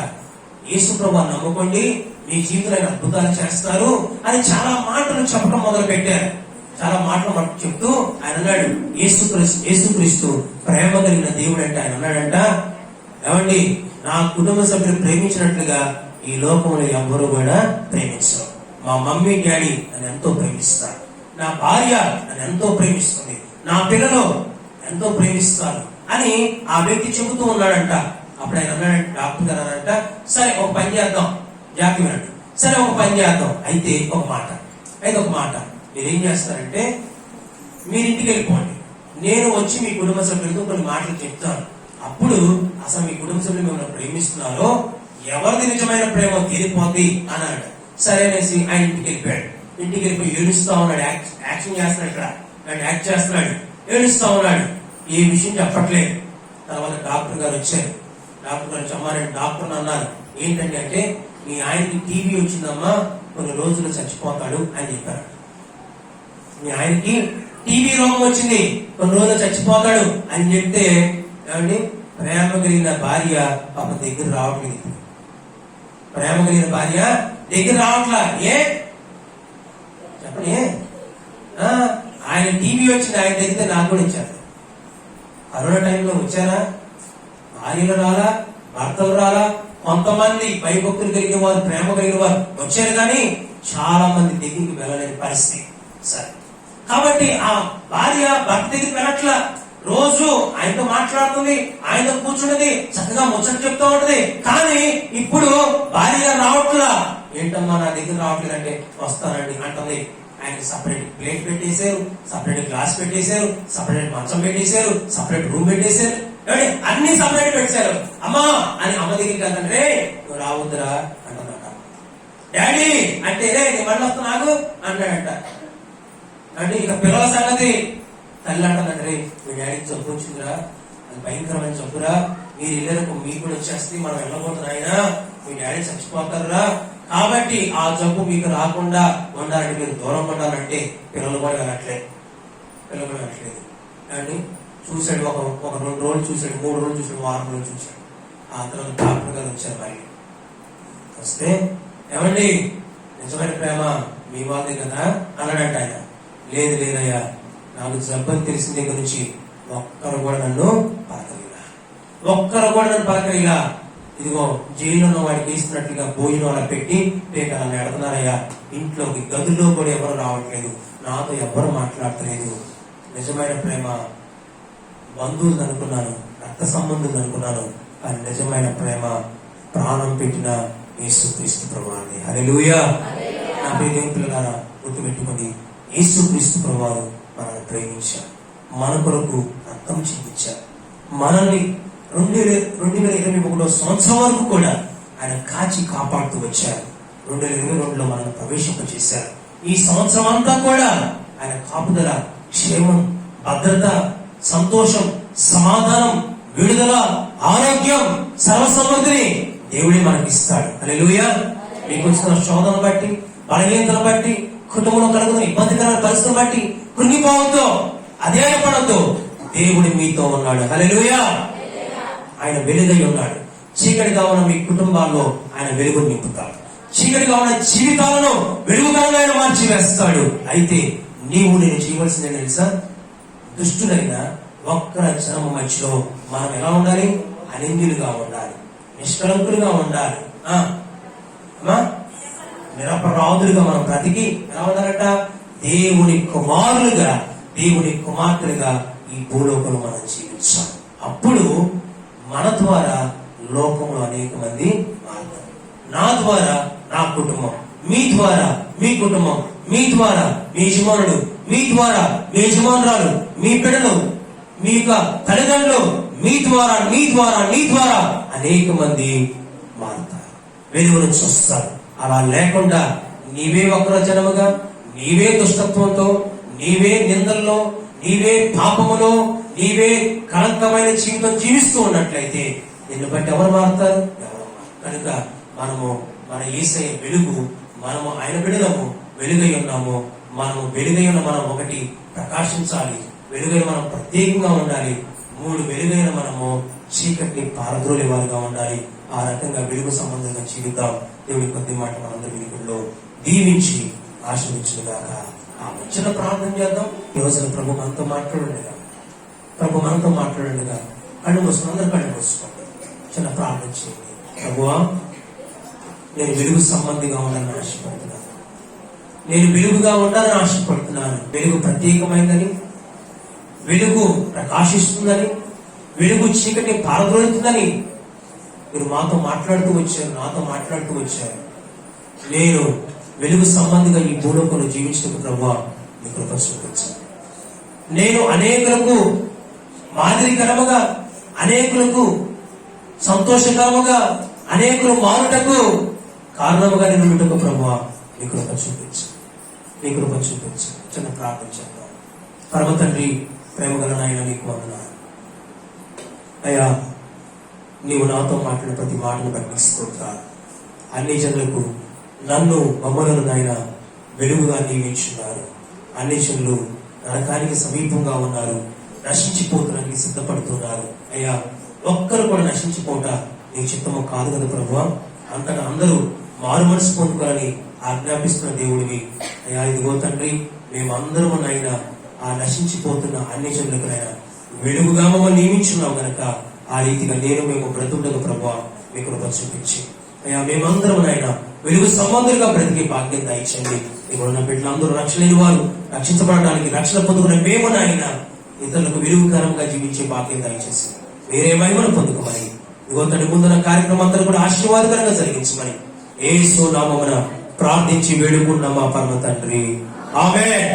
యేసు ప్రభువుని నమ్ముకోండి, మీ జీవితంలో అద్భుతాలు చేస్తారు అని చాలా మాటలు చెప్పడం మొదలు పెట్టారు. చాలా మాటలు చెప్తూ ఆయన అన్నాడు, యేసుక్రీస్తు ప్రేమ కలిగిన దేవుడు అంటే ఆయన అన్నాడంట, ఏమండి నా కుటుంబ సభ్యులు ప్రేమించినట్లుగా ఈ లోకంలో ఎవ్వరూ కూడా ప్రేమించరు. మా మమ్మీ డాడీ నన్ను ఎంతో ప్రేమిస్తారు, నా భార్య నన్ను ఎంతో ప్రేమిస్తుంది, నా పిల్లలు ఎంతో ప్రేమిస్తారు అని ఆ వ్యక్తి చెబుతూ ఉన్నాడంట. అప్పుడు ఆయన అన్నాడు, డాక్టర్ గారు అన్నాడంట, సరే ఒక పని చేద్దాం, జాతి వినండి, సరే ఒక పని చేద్దాం, అయితే ఒక మాట మీరేం చేస్తారంటే మీరు ఇంటికి వెళ్ళిపోండి, నేను వచ్చి మీ కుటుంబ సభ్యులతో కొన్ని మాటలు చెప్తాను, అప్పుడు అసలు మీ కుటుంబ సభ్యులు మిమ్మల్ని ప్రేమిస్తున్నారో ఎవరిది నిజమైన ప్రేమ తీరిపోద్ది అన్నాడు. సరే అనేసి ఆయన ఇంటికి వెళ్ళిపోయాడు. ఇంటికి వెళ్ళిపోయి ఏడుస్తా ఉన్నాడు, యాక్షన్ చేస్తున్నాడు, ఇక్కడ యాక్ట్ చేస్తున్నాడు, ఏడుస్తా ఉన్నాడు, ఏ విషయం చెప్పట్లేదు. తర్వాత డాక్టర్ గారు వచ్చారు. డాక్టర్ గారు చెప్పారంటే డాక్టర్ అన్నారు, ఏంటంటే అంటే మీ ఆయనకి టీబీ వచ్చిందమ్మా, కొన్ని రోజులు చచ్చిపోతాడు అని చెప్పారు. మీ ఆయనకి టీబీ రోగం వచ్చింది, కొన్ని రోజులు చచ్చిపోతాడు అని చెప్తే ఏమండి ప్రేమ కలిగిన భార్య పాప దగ్గర రావట్లేదు. ప్రేమ కలిగిన భార్య దగ్గర రావట్లా. ఏ చెప్పండి, ఆయన టీబీ వచ్చింది, ఆయన దగ్గర నాకు కూడా ఇచ్చారు. కరోనా టైంలో వచ్చారా, భార్యలు రాలా, భర్తలు రాలా, కొంతమంది భయభక్తులు కలిగిన వారు, ప్రేమ కలిగిన వారు వచ్చారు, కానీ చాలా మంది దగ్గరికి వెళ్ళలేని పరిస్థితి. సరే, కాబట్టి ఆ భార్య భర్త దగ్గరికి వెళ్ళట్లా, రోజు ఆయనతో మాట్లాడుతుంది, ఆయనతో కూర్చున్నది, చక్కగా ముచ్చట చెప్తూ ఉంటది, కానీ ఇప్పుడు భార్య రావట్లా. ఏంటమ్మా నా దగ్గర రావట్లేదు అంటే, వస్తానండి అంటుంది. ఆయనకి సపరేట్ ప్లేట్ పెట్టేశారు, సపరేట్ గ్లాస్ పెట్టేశారు, సపరేట్ మంచం పెట్టేశారు, సపరేట్ రూమ్ పెట్టేశారు, అన్ని సపరేట్ పెట్టారు. అమ్మా అని అమ్మ దగ్గరికి అంటే నువ్వు రావద్దురా అంటుందట. డాడీ అంటే నీ మళ్ళీ వస్తా నాకు అంటాడంట. అంటే ఇక పిల్లల సంగతి తల్లి అంటుందంటే మీ డాడీకి జబ్బు వచ్చిందిరా, అది భయంకరమైన జబ్బురా, మీరు ఇళ్ళకు మీకు కూడా వచ్చేస్తే మనం వెళ్ళబోతున్నా, ఆయన మీ డాడీ చచ్చిపోతారురా, కాబట్టి ఆ జబ్బు మీకు రాకుండా ఉండాలంటే మీరు దూరం ఉండాలంటే పిల్లలు కూడా వెళ్ళట్లేదు. అండి చూశాడు, ఒక 2 రోజులు చూశాడు, 3 రోజులు చూశాడు, 1 వారం రోజులు చూశాడు. ఆ తర్వాత డాక్టర్ గారు వచ్చారు. మరి వస్తే ఏమండి నిజమైన ప్రేమ మీ వాళ్ళే కదా అన్నాడంట ఆయన. లేదు లేదయ్యా, నాకు జబ్బని తెలిసిన దగ్గర నుంచి ఒక్కరు కూడా నన్ను పలకరిలా. ఇదిగో జైల్లో ఉన్న వాడికి వేసినట్లుగా భోజనం అలా పెట్టి నన్ను ఎడుతున్నారయ్యా. ఇంట్లోకి గదుల్లో కూడా ఎవరు రావట్లేదు, నాతో ఎవరు మాట్లాడతలేదు. నిజమైన ప్రేమ బంధువులు అనుకున్నాను, రక్త సంబంధులు అనుకున్నాను, కానీ నిజమైన ప్రేమ ప్రాణం పెట్టిన యేసుక్రీస్తు ప్రభువాన్ని. హల్లెలూయా. నా ప్రియ పిల్లలారా, గుర్తుపెట్టుకోండి, యేసుక్రీస్తు ప్రభువారు మనల్ని ప్రేమించారు, మన కొరకు రక్తం చిందించారు. మనల్ని 2021 సంవత్సరం వరకు కూడా ఆయన కాచి కాపాడుతూ వచ్చారు. 2022లో మనల్ని ప్రవేశింపచేశారు. ఈ సంవత్సరం అంతా కూడా ఆయన కాపుదల, క్షేమం, భద్రత, సంతోషం, సమాధానం, విడుదల, ఆరోగ్యం, సర్వసమృద్ధిని దేవుడే మనకి ఇస్తాడు. హల్లెలూయా. మీకు వచ్చిన శోధన బట్టి, బలహీనతను బట్టి, కుటుంబంలో కలుగుతున్న ఇబ్బందికరమైన పరిస్థితులను బట్టి కృంగిపోవద్దు, అదే పడద్దు. దేవుడు మీతో ఉన్నాడు. హల్లెలూయా. ఆయన వెలుగై ఉన్నాడు. చీకటిగా ఉన్న మీ కుటుంబాల్లో ఆయన వెలుగును నింపుతాడు. చీకటిగా ఉన్న జీవితాలను వెలుగుగా ఆయన మార్చి వేస్తాడు. అయితే నేను చేయవలసిందే తెలుసా? దుష్టుడైన ఒక్కర జనము మధ్యలో మనం ఎలా ఉండాలి? అనింద్యులుగా ఉండాలి, నిష్కలంకులుగా ఉండాలి, నిరపరాధులుగా మనం బ్రతికి ఎలా ఉండాలంట? దేవుని కుమారులుగా, దేవుని కుమార్తెలుగా ఈ భూలోకంలో మనం జీవించాలి. అప్పుడు మన ద్వారా లోకంలో అనేక మంది మారుతారు. నా ద్వారా నా కుటుంబం, మీ ద్వారా మీ కుటుంబం, మీ ద్వారా మీ యజమానుడు, మీ ద్వారా మీ యజమానురాలు, మీ బిడ్డలు, మీ యొక్క తల్లిదండ్రులు, మీ ద్వారా నీ ద్వారా నీ ద్వారా అనేక మంది మారుతారు, వెలుగును చూస్తారు. అలా లేకుండా నీవే వక్రజనముగా, నీవే దుష్టత్వంతో, నీవే నిందల్లో, నీవే పాపములో, నీవే కళంకమైన జీవితం జీవిస్తూ ఉన్నట్లయితే నిన్ను బట్టి ఎవరు మారుతారు? కనుక మనము మన యేసయ్య వెలుగు, మనము ఆయన బిడ్డలము, వెలుగై ఉన్నాము. మనము వెలుగై ఉన్న మనం ఒకటి ప్రకాశించాలి, వెలుగై మనం ప్రత్యేకంగా ఉండాలి. 3 వెలుగైన మనము చీకటిని పారద్రోలే వారుగా ఉండాలి. ఆ రకంగా వెలుగు సంబంధంగా జీవితాం. దేవుడి కొద్ది మాట మనందరి వెలుగుల్లో దీవించి ఆశీర్వదించుగాక. ఆ చిన్న ప్రార్థన చేద్దాం. ఈ రోజున ప్రభు మనతో మాట్లాడండిగా, ప్రభు మనతో మాట్లాడండిగా. కళ్ళు మూసుకుని అందరూ కళ్ళు మూసుకోండి, చిన్న ప్రార్థన చేయండి. ప్రభువా, నేను వెలుగు సంబంధిగా ఉండాలని ఆశపడుతున్నాను, నేను వెలుగుగా ఉండాలని ఆశపడుతున్నాను. వెలుగు ప్రత్యేకమైందని, వెలుగు ప్రకాశిస్తుందని, వెలుగు చీకటిని పారద్రోలుతుందని మీరు మాతో మాట్లాడుతూ వచ్చారు, నాతో మాట్లాడుతూ వచ్చారు. నేను వెలుగు సంబంధిగా ఈ భూలోకంలో జీవించడానికి ప్రభువా మీ కృప చూపించాను. నేను అనేకులకు మాదిరికరముగా, అనేకులకు సంతోషకరముగా, అనేకులు మారుటకు కారణముగా నేను ఉంటకు ప్రభువా మీ కృప చూపించు, మీ కృప చూపించు. చిన్న ప్రార్థన చేద్దాం. పరమ తండ్రి, ప్రేమ గల నాయన, నీకు వందనాలు అయ్యా. నీవు నాతో మాట్లాడిన ప్రతి మాటను బట్టి స్తోత్రాలు. అన్ని జనులకు, నన్ను మమ్మలను నాయన వెలుగుగా నియమించున్నారు. అన్ని జనులు నరకానికి సమీపంగా ఉన్నారు, నశించిపోవడానికి సిద్ధపడుతున్నారు. అయ్యా, ఒక్కరు కూడా నశించిపోట నీ చిత్తము కాదు కదా ప్రభువా. అంతగా అందరూ మారు మనసు పొందుకోవాలని ఆజ్ఞాపిస్తున్న దేవుడివి అయ్యా. ఇదిగో తండ్రి, మేమందరము నాయన ఆ నశించిపోతున్న అన్ని జనులకు నాయన వెలుగుగా మమ్మల్ని నియమించున్నావు గనక ఆ రీతిగా మేము బ్రతుకుటకు ప్రభువా మీ కృప చూపించి అయ్యా, మేమందరం నాయన వెలుగు సంబంధులుగా బ్రతికే భాగ్యం దయచండి. ఇక్కడ ఉన్న బిడ్డలందరూ రక్షణ లేని వారు రక్షించబడడానికి, రక్షణ పొందుకున్న మేము నాయన ఇతరులకు వెలుగుకరంగా జీవించే భాగ్యం దయచేసి వేరే మహిమను పొందుకోమని, ఇదిగో తండ్రి ముందున్న కార్యక్రమం అంతా కూడా ఆశీర్వాదకరంగా జరిగించమని యేసు నామమున ప్రార్థించి వేడుకున్నాం మా పరమ తండ్రి. ఆమేన్.